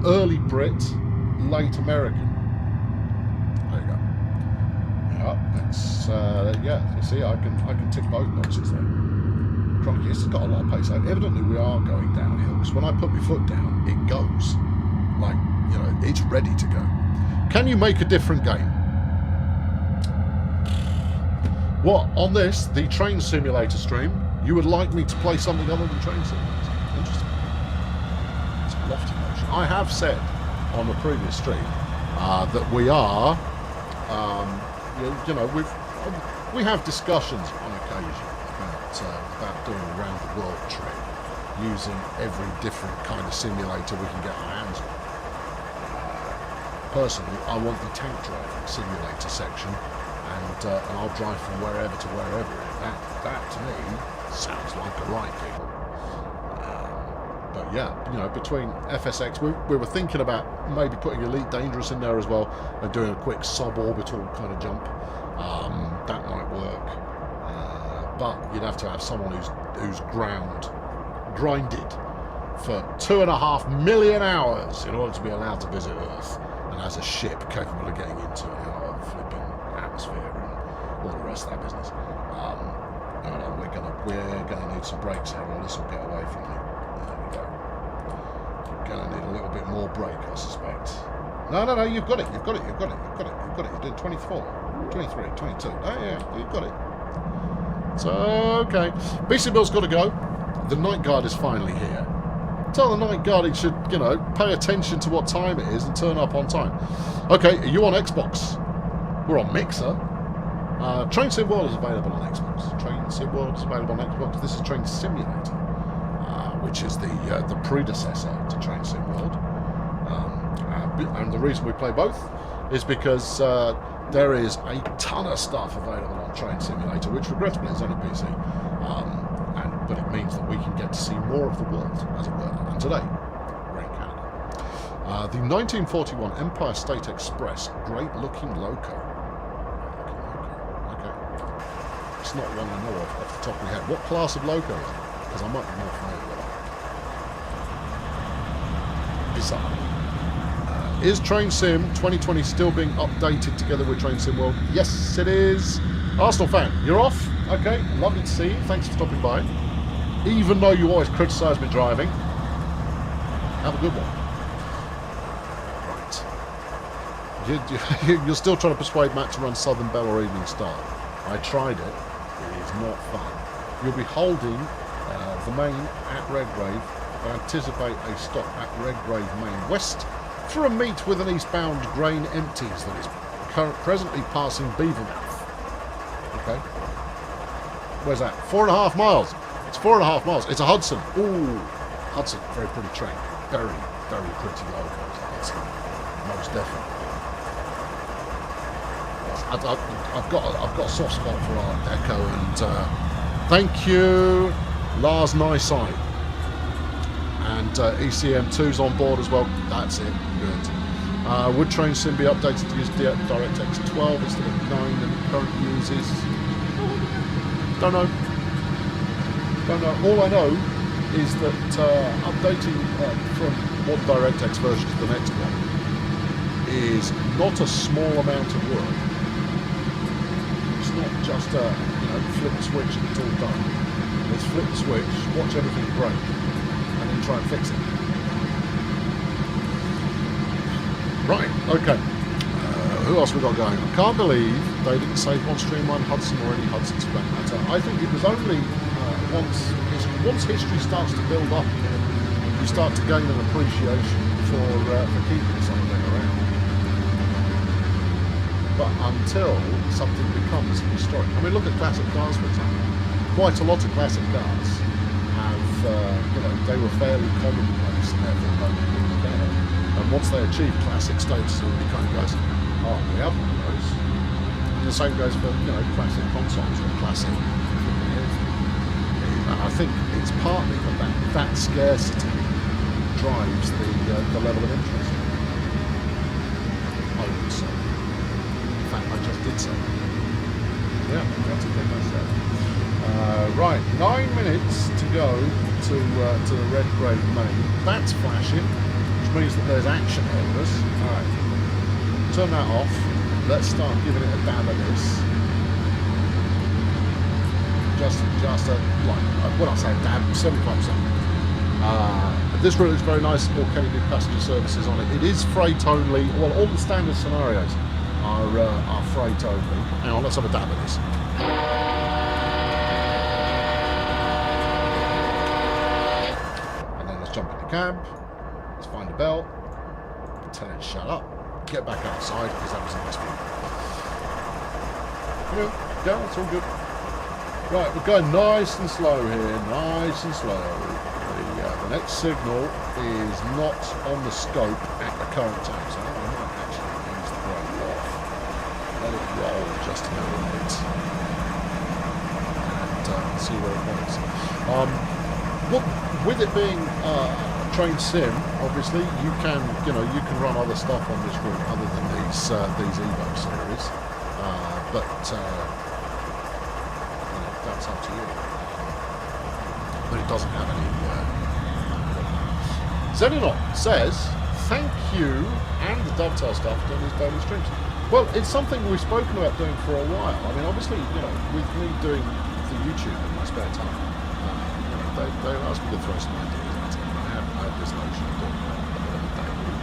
Early Brit, late American. There you go. Yeah, that's yeah. You see, I can tick both boxes there. crikey, this has got a lot of pace. So evidently we are going downhill, because when I put my foot down, it goes. Like, you know, it's ready to go. Can you make a different game? What, on this, the Train Simulator stream, you would like me to play something other than Train Simulator? Interesting. It's a lofty notion. I have said on the previous stream that we are, you know, we have discussions on occasion about doing a round the world trip using every different kind of simulator we can get our hands on. Personally, I want the tank driving simulator section, and I'll drive from wherever to wherever. That to me sounds like a right thing. But yeah, you know, between FSX, we were thinking about maybe putting Elite Dangerous in there as well, and doing a quick suborbital kind of jump. That might work, but you'd have to have someone who's grinded for 2.5 million hours in order to be allowed to visit Earth, and has a ship capable of getting into and out of flipping atmosphere and all the rest of that business. No, we're gonna need some brakes here, or this will get away from me. There we go. We're gonna need a little bit more brake, I suspect. No, you've got it. You're doing 24, 23, 22. Oh yeah, you've got it. So okay, BC Bill's got to go. The night guard is finally here. Tell the night guard he should, you know, pay attention to what time it is and turn up on time. Okay, are you on Xbox? We're on Mixer. Train Sim World is available on Xbox. Train Sim World is available on Xbox. This is Train Simulator, which is the predecessor to Train Sim World. And the reason we play both is because there is a ton of stuff available on Train Simulator, which regrettably is only PC. But it means that we can get to see more of the world, as it were. And today, we're in Canada. The 1941 Empire State Express, great-looking loco. Okay. It's not one I know of off the top of my head. What class of loco is it? Because I might be more familiar with it. Bizarre. Is Train Sim 2020 still being updated together with Train Sim World? Yes, it is. Arsenal fan, you're off? Okay, lovely to see you. Thanks for stopping by. Even though you always criticise me driving, have a good one. Right. You're still trying to persuade Matt to run Southern Belle or Evening Star. I tried it. It is not fun. You'll be holding the main at Redgrave. I anticipate a stop at Redgrave Main West for a meet with an eastbound grain empties that is presently passing Beavermouth. Okay. Where's that? 4.5 miles. It's 4.5 miles. It's a Hudson. Ooh, Hudson. Very pretty train. Very, very pretty logo. Hudson. Most definitely. I've got a soft spot for Art Deco, and thank you, Lars Nyside. And ECM2's on board as well. That's it. Good. Would Train Sim be updated to use DirectX 12 instead of 9 that it currently uses? Don't know. All I know is that updating from one DirectX version to the next one is not a small amount of work. It's not just flip the switch and it's all done. It's flip the switch, watch everything break, and then try and fix it. Right, okay. Who else we got going? I can't believe they didn't save on Streamline Hudson or any Hudsons for that matter. I think it was only once history starts to build up again, you start to gain an appreciation for keeping something around. But until something becomes historic. I mean, look at classic cars, for example. Quite a lot of classic cars have, they were fairly commonplace and therefore no one really cared. And once they achieve classic status, everybody kind of goes, oh, we have one of those. And the same goes for, classic consoles or classic everything. And I think it's partly that scarcity drives the level of interest. I would say. In fact, I just did say. Yeah, that's a good message. Right, 9 minutes to go to the Redgrave Main. That's flashing, which means that there's action ahead of us. Alright, turn that off. Let's start giving it a dab at this. just when I say dab, 75%. This route is very nice, or can you do passenger services on it? It is freight only. Well, all the standard scenarios are freight only. Hang on, let's have a dab at this. And then let's jump in the cab. Let's find a bell. Tell it to shut up. Get back outside because that was a nice view. Yeah, it's all good. Right, we're going nice and slow here, nice and slow. The next signal is not on the scope at the current time, so I think we might actually use the brake off. Let it roll just a little bit and see where it goes. Well, with it being train sim, obviously you can run other stuff on this route other than these Evo series, but that's up to you. But it doesn't have any. Xeninot says, thank you and the Dovetail stuff doing these daily streams. Well, it's something we've spoken about doing for a while. I mean, obviously, with me doing the YouTube in my spare time, they asked me to throw some ideas at it. I had this notion of doing a bit of a daily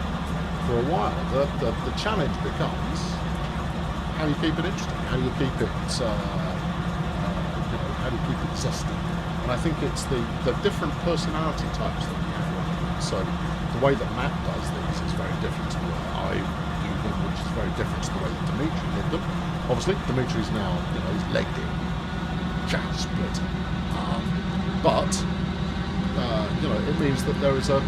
for a while. The challenge becomes how you keep it interesting, how you keep it, how do you keep it zesty. And I think it's the different personality types that we have. So the way that Matt does these is very different to the way I do them, which is very different to the way that Dimitri did them. Obviously, Dimitri's now, he's legged in, chat split. But it means that there is there's a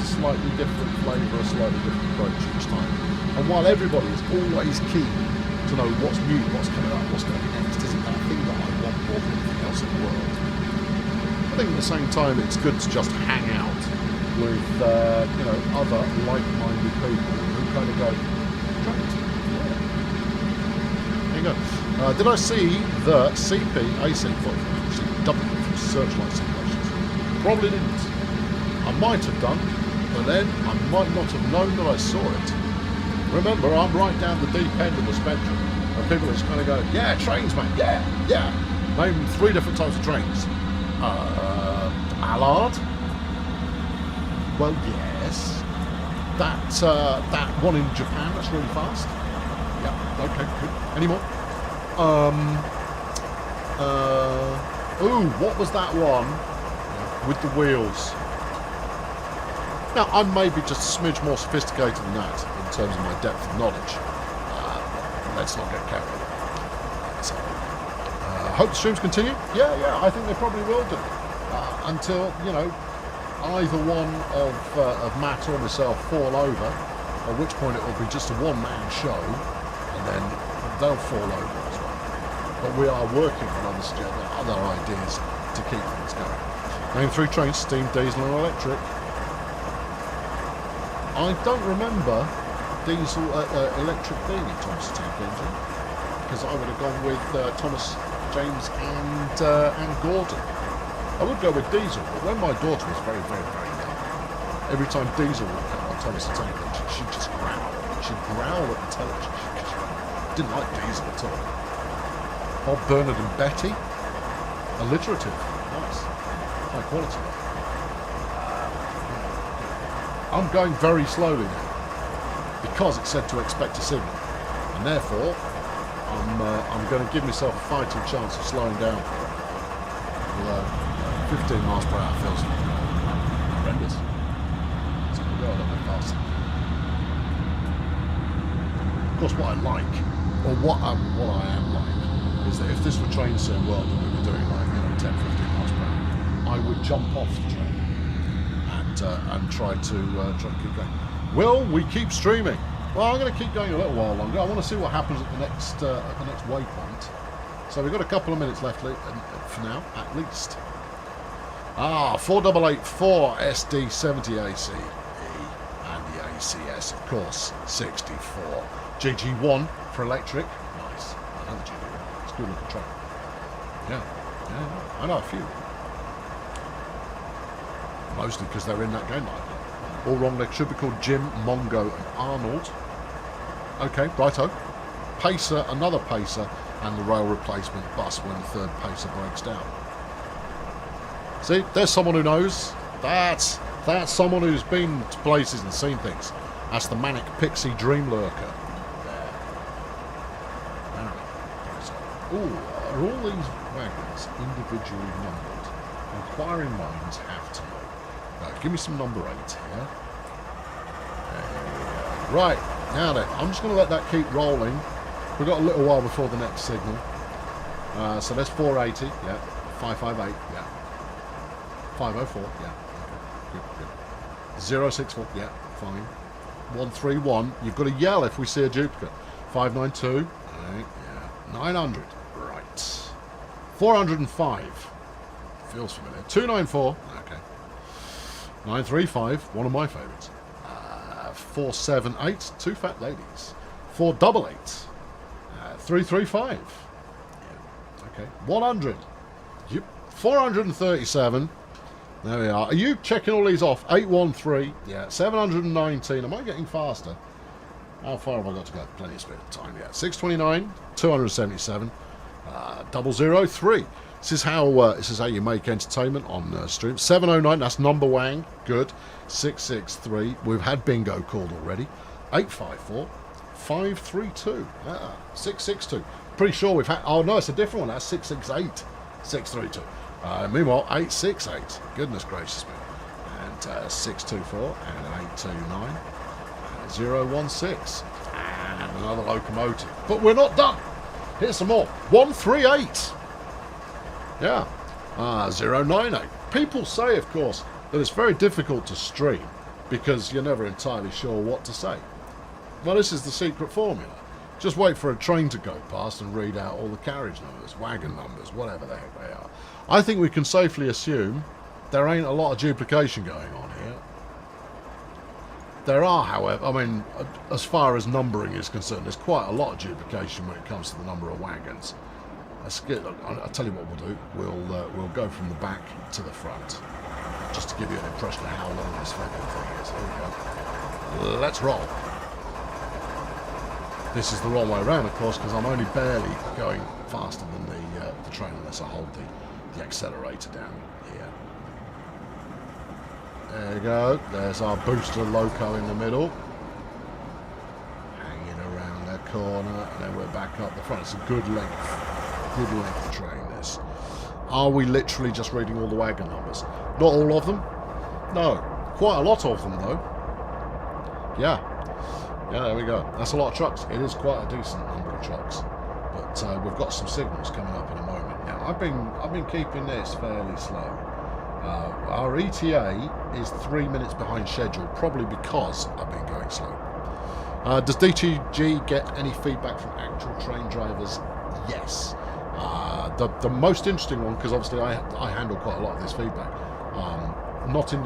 slightly different flavour, a slightly different approach each time. And while everybody is always keen to know what's new, what's coming up, what's going to be next, isn't that thing that I want more than anything else in the world? I think at the same time it's good to just hang out with other like-minded people who kind of go, great, yeah. There you go. Did I see the CP-AC from Searchlight Simulations? Probably didn't. I might have done, but then I might not have known that I saw it. Remember, I'm right down the deep end of the spectrum, and people just kind of go, yeah, trains, mate, yeah. Name 3 different types of trains. Allard. Well, yes. That one in Japan that's really fast. Yeah. Okay. Good. Any more? Ooh, what was that one with the wheels? Now, I'm maybe just a smidge more sophisticated than that in terms of my depth of knowledge. Let's not get carried away. So, hope the streams continue. Yeah. I think they probably will do until either one of Matt or myself fall over, at which point it will be just a one-man show, and then they'll fall over as well. But we are working on other ideas to keep things going. Name 3 trains: steam, diesel, and electric. I don't remember diesel, electric being in Thomas the Tank Engine, because I would have gone with Thomas, James, and Gordon. I would go with diesel, but when my daughter was very, very, very young, every time diesel would come on Thomas the Tank Engine, she'd just growl. She'd growl at the television. She didn't like diesel at all. Bob, Bernard and Betty, alliterative, nice, high quality. I'm going very slowly now because it said to expect a signal, and therefore I'm going to give myself a fighting chance of slowing down for it. 15 miles per hour feels horrendous. It's going to go a little bit faster. Of course, what I like, or what I am like, is that if this were train sim world and we were doing 10, 15 miles per hour, I would jump off the train and try to keep going. Will we keep streaming? Well, I'm going to keep going a little while longer. I want to see what happens at the next waypoint. So we've got a couple of minutes left for now, at least. 4884 SD70 ACE and the ACS, of course, 64. GG1 for electric. Nice. I know the GG1. It's a good looking train. Yeah. I know a few. Mostly because they're in that game library. All wrong, they should be called Jim, Mongo and Arnold. Okay, righto. Pacer, another Pacer, and the rail replacement bus when the third pacer breaks down. See, there's someone who knows. That's someone who's been to places and seen things. That's the Manic Pixie Dream Lurker. Ooh, are all these wagons individually numbered? Inquiring minds have to know. Right, give me some number 8 here. Right, now then, I'm just going to let that keep rolling. We've got a little while before the next signal. So there's 480, yeah. 558, yeah. 504, yeah. Okay, good. 064, yeah, fine. 131, you've got to yell if we see a duplicate. 592, right, yeah. 900, right. 405, feels familiar. 294, okay. 935, one of my favourites. 478, two fat ladies. 488, 335. Yeah, okay. 100. Yep. 437. There we are. Are you checking all these off? 813. Yeah. 719. Am I getting faster? How far have I got to go? Plenty of spare time. Yeah. 629. 277. 003. This is how you make entertainment on stream. 709. That's number wang. Good. 663. We've had bingo called already. 854. 532. 662. Pretty sure we've had. Oh no, it's a different one. That's 668. 632. Meanwhile, 868. Goodness gracious me. And 624 and 829. 016. And another locomotive. But we're not done. Here's some more. 138. Yeah. 098. People say, of course, that it's very difficult to stream because you're never entirely sure what to say. Well, this is the secret formula. Just wait for a train to go past and read out all the carriage numbers, wagon numbers, whatever the heck they are. I think we can safely assume there ain't a lot of duplication going on here. There are, however, I mean, as far as numbering is concerned, there's quite a lot of duplication when it comes to the number of wagons. I'll tell you what we'll do. We'll go from the back to the front, just to give you an impression of how long this fucking thing is. Here we go. Let's roll. This is the wrong way around, of course, because I'm only barely going faster than the train unless I hold the accelerator down here. There you go. There's our booster loco in the middle. Hanging around that corner, and then we're back up the front. It's a good length train, this. Are we literally just reading all the wagon numbers? Not all of them? No. Quite a lot of them, though. Yeah. Yeah, there we go. That's a lot of trucks. It is quite a decent number of trucks. But we've got some signals coming up in a moment. Now, I've been keeping this fairly slow. Our ETA is 3 minutes behind schedule, probably because I've been going slow. Does DTG get any feedback from actual train drivers? Yes. The most interesting one, because obviously I handle quite a lot of this feedback. Not in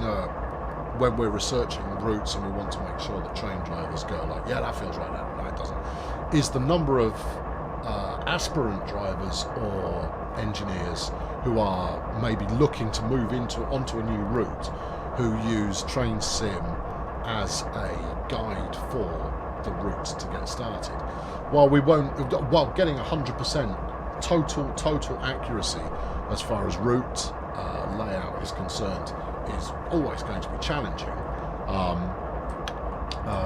a when we're researching routes and we want to make sure that train drivers go like, yeah, that feels right, that doesn't, is the number of aspirant drivers or engineers who are maybe looking to move onto a new route, who use Train Sim as a guide for the route to get started. While getting 100% total accuracy as far as route layout is concerned is always going to be challenging.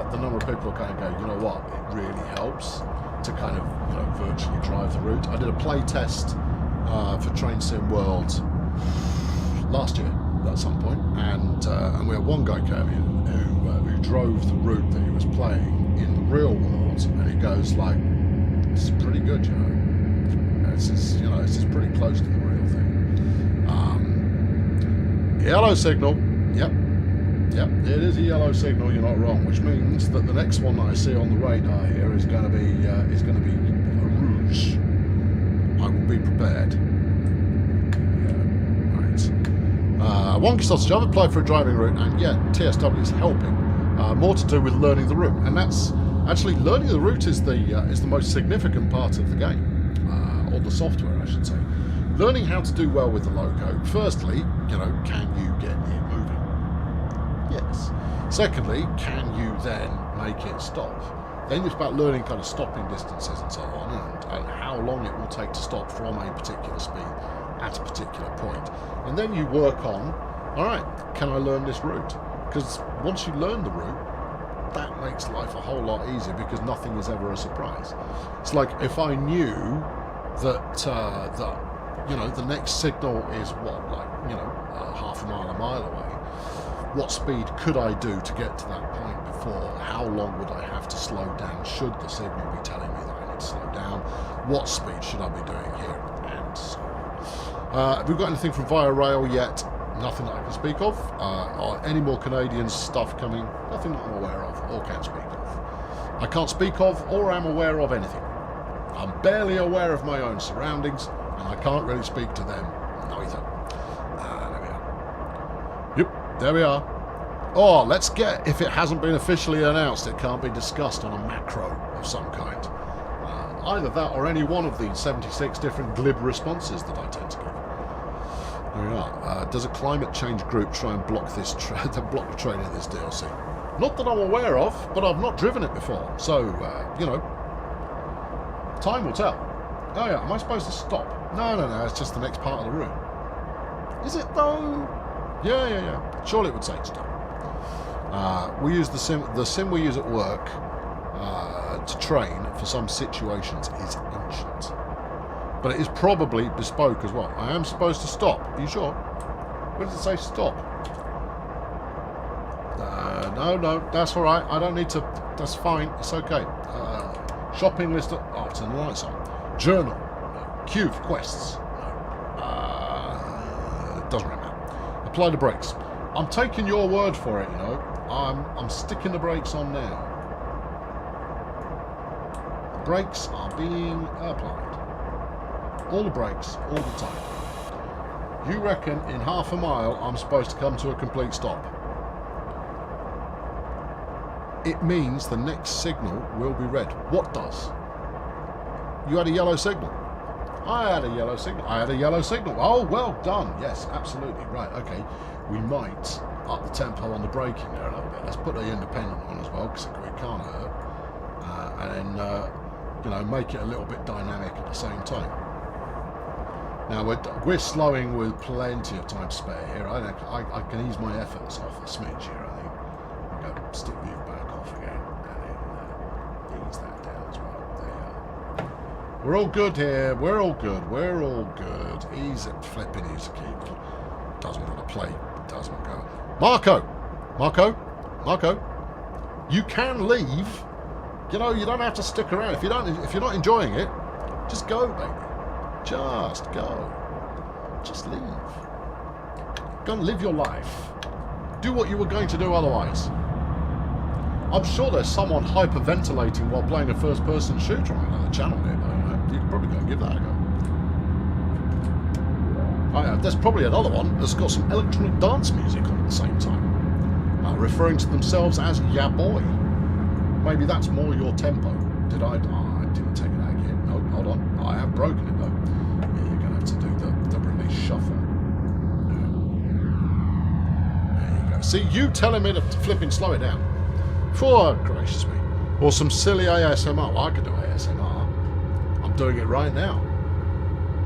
The number of people are going to go, you know what, it really helps to kind of virtually drive the route. I did a play test for Train Sim World last year at some point, and we had one guy come in who drove the route that he was playing in the real world, and he goes like, this is pretty good, this is pretty close to the real thing. Yellow signal. Yep, it is a yellow signal. You're not wrong. Which means that the next one that I see on the radar here is going to be a rouge. I will be prepared. Right. Wonky Sausage. I've applied for a driving route, and yeah, TSW is helping. More to do with learning the route, and that's actually learning the route is the most significant part of the game, or the software, I should say. Learning how to do well with the loco. Firstly, can you get it moving? Yes. Secondly, can you then make it stop? Then it's about learning kind of stopping distances and so on, and how long it will take to stop from a particular speed at a particular point. And then you work on, all right, can I learn this route? Because once you learn the route, that makes life a whole lot easier, because nothing is ever a surprise. It's like if I knew that the next signal is half a mile away. What speed could I do to get to that point before? How long would I have to slow down should the signal be telling me that I need to slow down? What speed should I be doing here? And so on. Have we got anything from Via Rail yet? Nothing that I can speak of. Or any more Canadian stuff coming? Nothing that I'm aware of or can speak of. I can't speak of or am aware of anything. I'm barely aware of my own surroundings, and I can't really speak to them neither. There we are. Yep, there we are. Oh, let's get, if it hasn't been officially announced, it can't be discussed on a macro of some kind. Either that or any one of the 76 different glib responses that I tend to give. There we are. Does a climate change group try and block this block the train in this DLC? Not that I'm aware of, but I've not driven it before. So, time will tell. Oh yeah, am I supposed to stop? No, it's just the next part of the route. Is it though? Yeah. Surely it would say stop. We use the sim we use at work to train for some situations is ancient. But it is probably bespoke as well. I am supposed to stop. Are you sure? Where does it say stop? No, that's all right. I don't need to. That's fine. It's okay. Shopping list. It's in the lights on. Journal. No. Queue for quests. No. Doesn't really matter. Apply the brakes. I'm taking your word for it. I'm sticking the brakes on now. The brakes are being applied. All the brakes, all the time. You reckon in half a mile I'm supposed to come to a complete stop? It means the next signal will be red. What does? You had a yellow signal. I had a yellow signal. Oh, well done. Yes, absolutely. Right, okay. We might up the tempo on the braking there a little bit. Let's put the independent on as well, because it can't hurt. And then, make it a little bit dynamic at the same time. Now, we're slowing with plenty of time spare here. I can ease my efforts off a smidge here, I think. I'll go stick the back off again, and then ease that down as well. There. We're all good here. We're all good. Ease it, flipping ease the keyboard. Doesn't want to play. Doesn't go. Marco! You can leave. You don't have to stick around. If you're not enjoying it, just go, baby. Just go. Just leave. Go and live your life. Do what you were going to do otherwise. I'm sure there's someone hyperventilating while playing a first-person shooter on another channel here, though. You could probably go and give that a go. There's probably another one that's got some electronic dance music on at the same time, referring to themselves as Ya Boy. Maybe that's more your tempo. I didn't take it out yet. No, hold on. I have broken it though. Yeah, you're going to have to do the release shuffle. There you go. See, you telling me to flipping slow it down. For gracious me. Or some silly ASMR. Well, I could do ASMR. I'm doing it right now.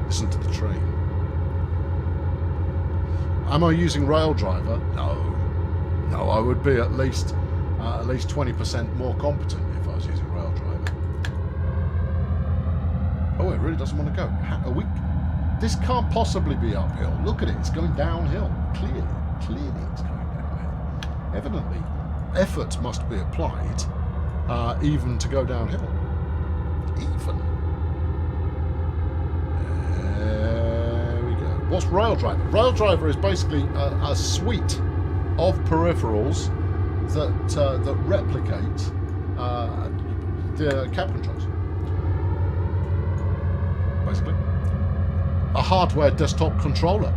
Listen to the train. Am I using Raildriver? No, I would be at least 20% more competent if I was using Raildriver. Oh, it really doesn't want to go. This can't possibly be uphill. Look at it, it's going downhill. Clearly it's going downhill. Evidently, effort must be applied even to go downhill. Even. There we go. What's Raildriver? Raildriver is basically a suite of peripherals that replicate the cab controls. Basically. A hardware desktop controller.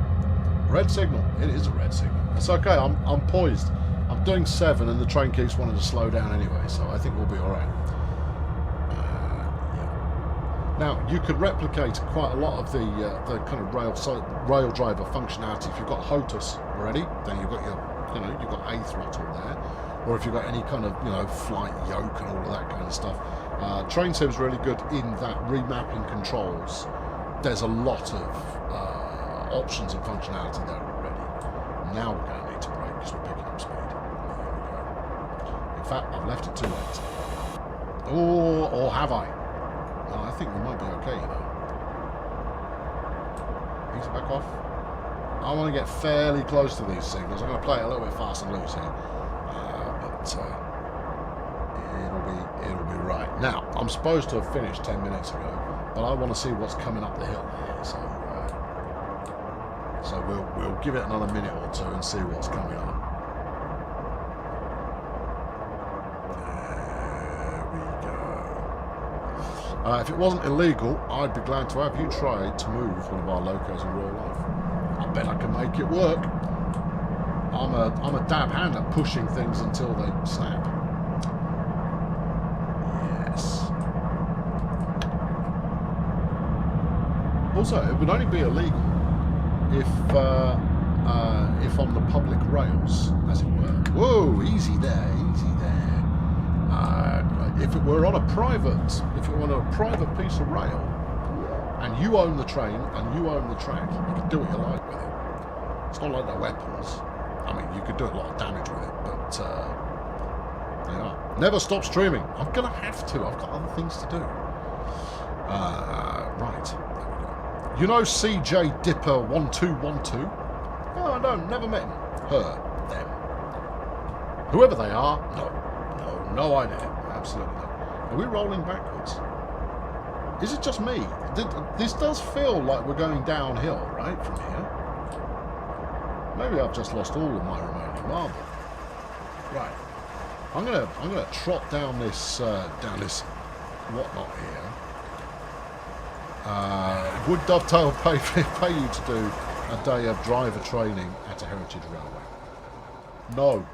Red signal. It is a red signal. It's okay, I'm poised. I'm doing 7 and the train keeps wanting to slow down anyway, so I think we'll be alright. Yeah. Now, you could replicate quite a lot of the kind of Raildriver functionality. If you've got HOTAS already, then you've got your, you've got A throttle there. or if you've got any kind of, you know, flight yoke and all of that kind of stuff. Train Sim's really good in that remapping controls. There's a lot of options and functionality there already. Now we're going to need to brake because we're picking up speed. There we go. In fact, I've left it too late. Or have I? No, I think we might be okay, you know. Ease back off. I want to get fairly close to these signals. I'm going to play it a little bit fast and loose here. But it'll be right. Now, I'm supposed to have finished 10 minutes ago, but I want to see what's coming up the hill here. So we'll give it another minute or two and see what's coming up. If it wasn't illegal, I'd be glad to have you try to move one of our locos in real life. I bet I can make it work. I'm a dab hand at pushing things until they snap. Yes. Also, it would only be illegal if on the public rails, as it were. Whoa, easy there, easy there. If it were on a private piece of rail, and you own the train and you own the track, you can do what you like with it. It's not like they're weapons. I mean, you could do a lot of damage with it, but they are. Never stop streaming. I'm gonna have to. I've got other things to do. Right, there we go. You know CJ Dipper 1212? No, I don't. Never met him. Her, them, whoever they are. No idea. Absolutely not. Are we rolling backwards? Is it just me? This does feel like we're going downhill, right, from here. Maybe I've just lost all of my remaining marble. Right. I'm gonna trot down this whatnot here. Would Dovetail pay you to do a day of driver training at a heritage railway? No.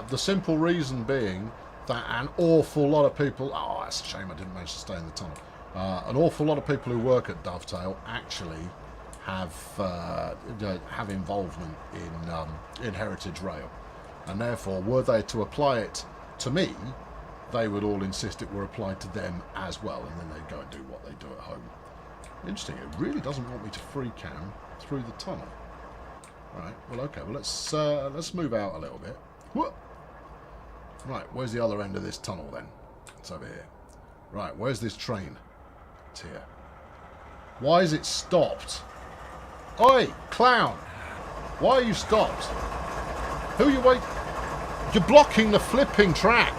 The simple reason being that an awful lot of people... Oh, that's a shame I didn't manage to stay in the tunnel. An awful lot of people who work at Dovetail actually have involvement in Heritage Rail. And therefore, were they to apply it to me, they would all insist it were applied to them as well, and then they'd go and do what they do at home. Interesting. It really doesn't want me to free cam through the tunnel. Right. Well, okay. Well, let's move out a little bit. Whoop. Right. Where's the other end of this tunnel then? It's over here. Right. Where's this train? It's here. Why is it stopped? Oi, clown! Why are you stopped? Who are you waiting? You're blocking the flipping track.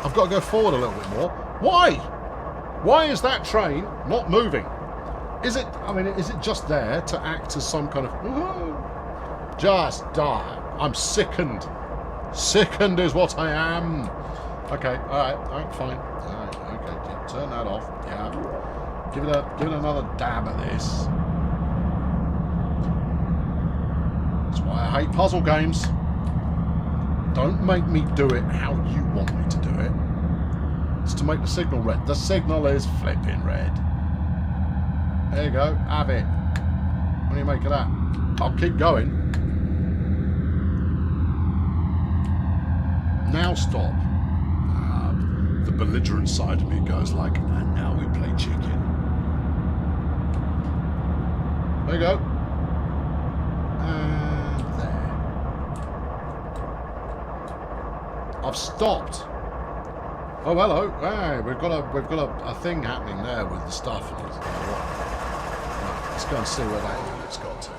I've got to go forward a little bit more. Why? Why is that train not moving? Is it? I mean, is it just there to act as some kind of? Just die. I'm sickened. Sickened is what I am. Okay. All right. Fine. All right. Okay. Yeah, turn that off. Yeah. Give it another dab at this. That's why I hate puzzle games. Don't make me do it how you want me to do it. It's to make the signal red. The signal is flipping red. There you go. Have it. What do you make of that? I'll keep going. Now stop. The belligerent side of me goes like, and now we play chicken. There you go. And there. I've stopped. Oh, hello. Hey, we've got a thing happening there with the stuff. And right, let's go and see where that unit's got to.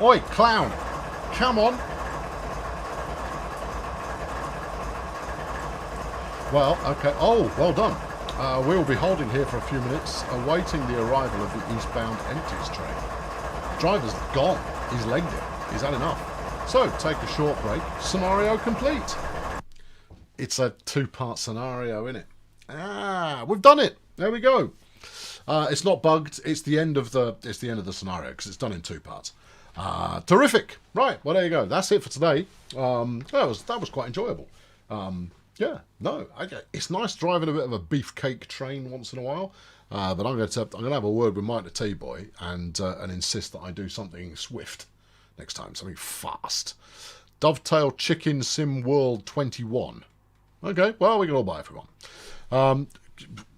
Oi, clown! Come on! Well, okay. Oh, well done. We'll be holding here for a few minutes, awaiting the arrival of the eastbound empties train. The driver's gone. He's legged it. He's had enough. So, take a short break. Scenario complete. It's a two-part scenario, isn't it? We've done it. There we go. It's not bugged. It's the end of the scenario because it's done in two parts. Terrific. Right. Well, there you go. That's it for today. That was quite enjoyable. Yeah, no, okay. It's nice driving a bit of a beefcake train once in a while, but I'm going to have a word with Mike the T-Boy and insist that I do something swift next time, something fast. Dovetail Chicken Sim World 21. Okay, well, we can all buy it if we want.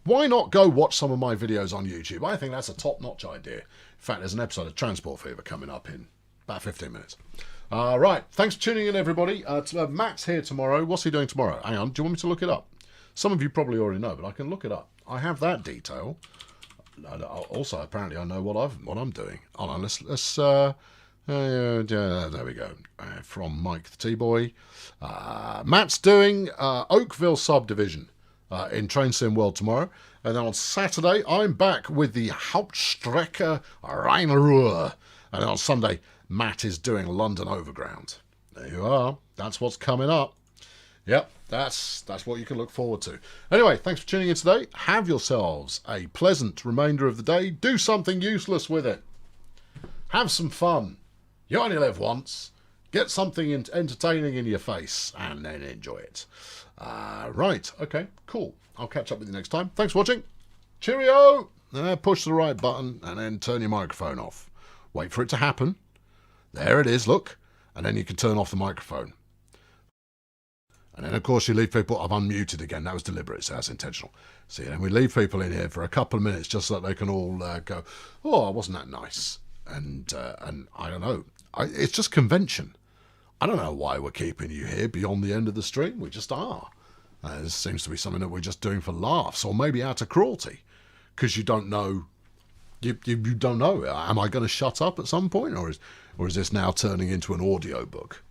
Why not go watch some of my videos on YouTube? I think that's a top-notch idea. In fact, there's an episode of Transport Fever coming up in about 15 minutes. Right, thanks for tuning in, everybody. Matt's here tomorrow. What's he doing tomorrow? Hang on, do you want me to look it up? Some of you probably already know, but I can look it up. I have that detail. Also, apparently, I know what I'm doing. Hold on, let's there we go. From Mike the T-Boy. Matt's doing Oakville Subdivision in Train Sim World tomorrow. And then on Saturday, I'm back with the Hauptstrecke Rhein-Ruhr. And then on Sunday, Matt is doing London Overground. There you are. That's what's coming up. Yep, that's what you can look forward to. Anyway, thanks for tuning in today. Have yourselves a pleasant remainder of the day. Do something useless with it. Have some fun. You only live once. Get something entertaining in your face and then enjoy it. Right, okay, cool. I'll catch up with you next time. Thanks for watching. Cheerio! Push the right button and then turn your microphone off. Wait for it to happen. There it is, look. And then you can turn off the microphone. And then, of course, you leave people... I've unmuted again. That was deliberate, so that's intentional. See, then we leave people in here for a couple of minutes just so that they can all go, oh, wasn't that nice? And I don't know. It's just convention. I don't know why we're keeping you here beyond the end of the stream. We just are. This seems to be something that we're just doing for laughs or maybe out of cruelty because you don't know... You don't know. Am I going to shut up at some point, or is this now turning into an audio book?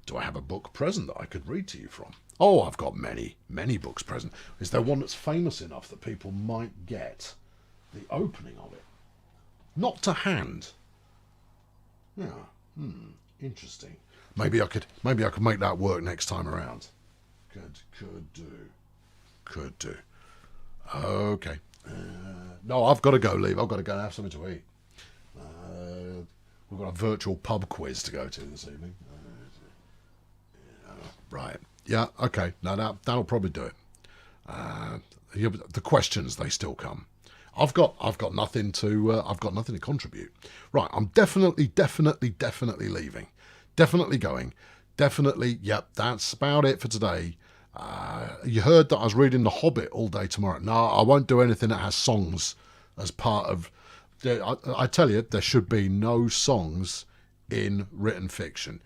Do I have a book present that I could read to you from? Oh, I've got many books present. Is there one that's famous enough that people might get the opening of it? Not to hand. Yeah. Interesting. Maybe I could make that work next time around. Could do. Okay. No, I've got to go, Leave. I've got to go and have something to eat. We've got a virtual pub quiz to go to this evening. Right. Yeah, okay. No, that'll probably do it. The questions, they still come. I've got nothing to contribute. Right, I'm definitely leaving. Definitely going. Definitely, yep, that's about it for today. You heard that I was reading The Hobbit all day tomorrow. No, I won't do anything that has songs as part of... I tell you, there should be no songs in written fiction.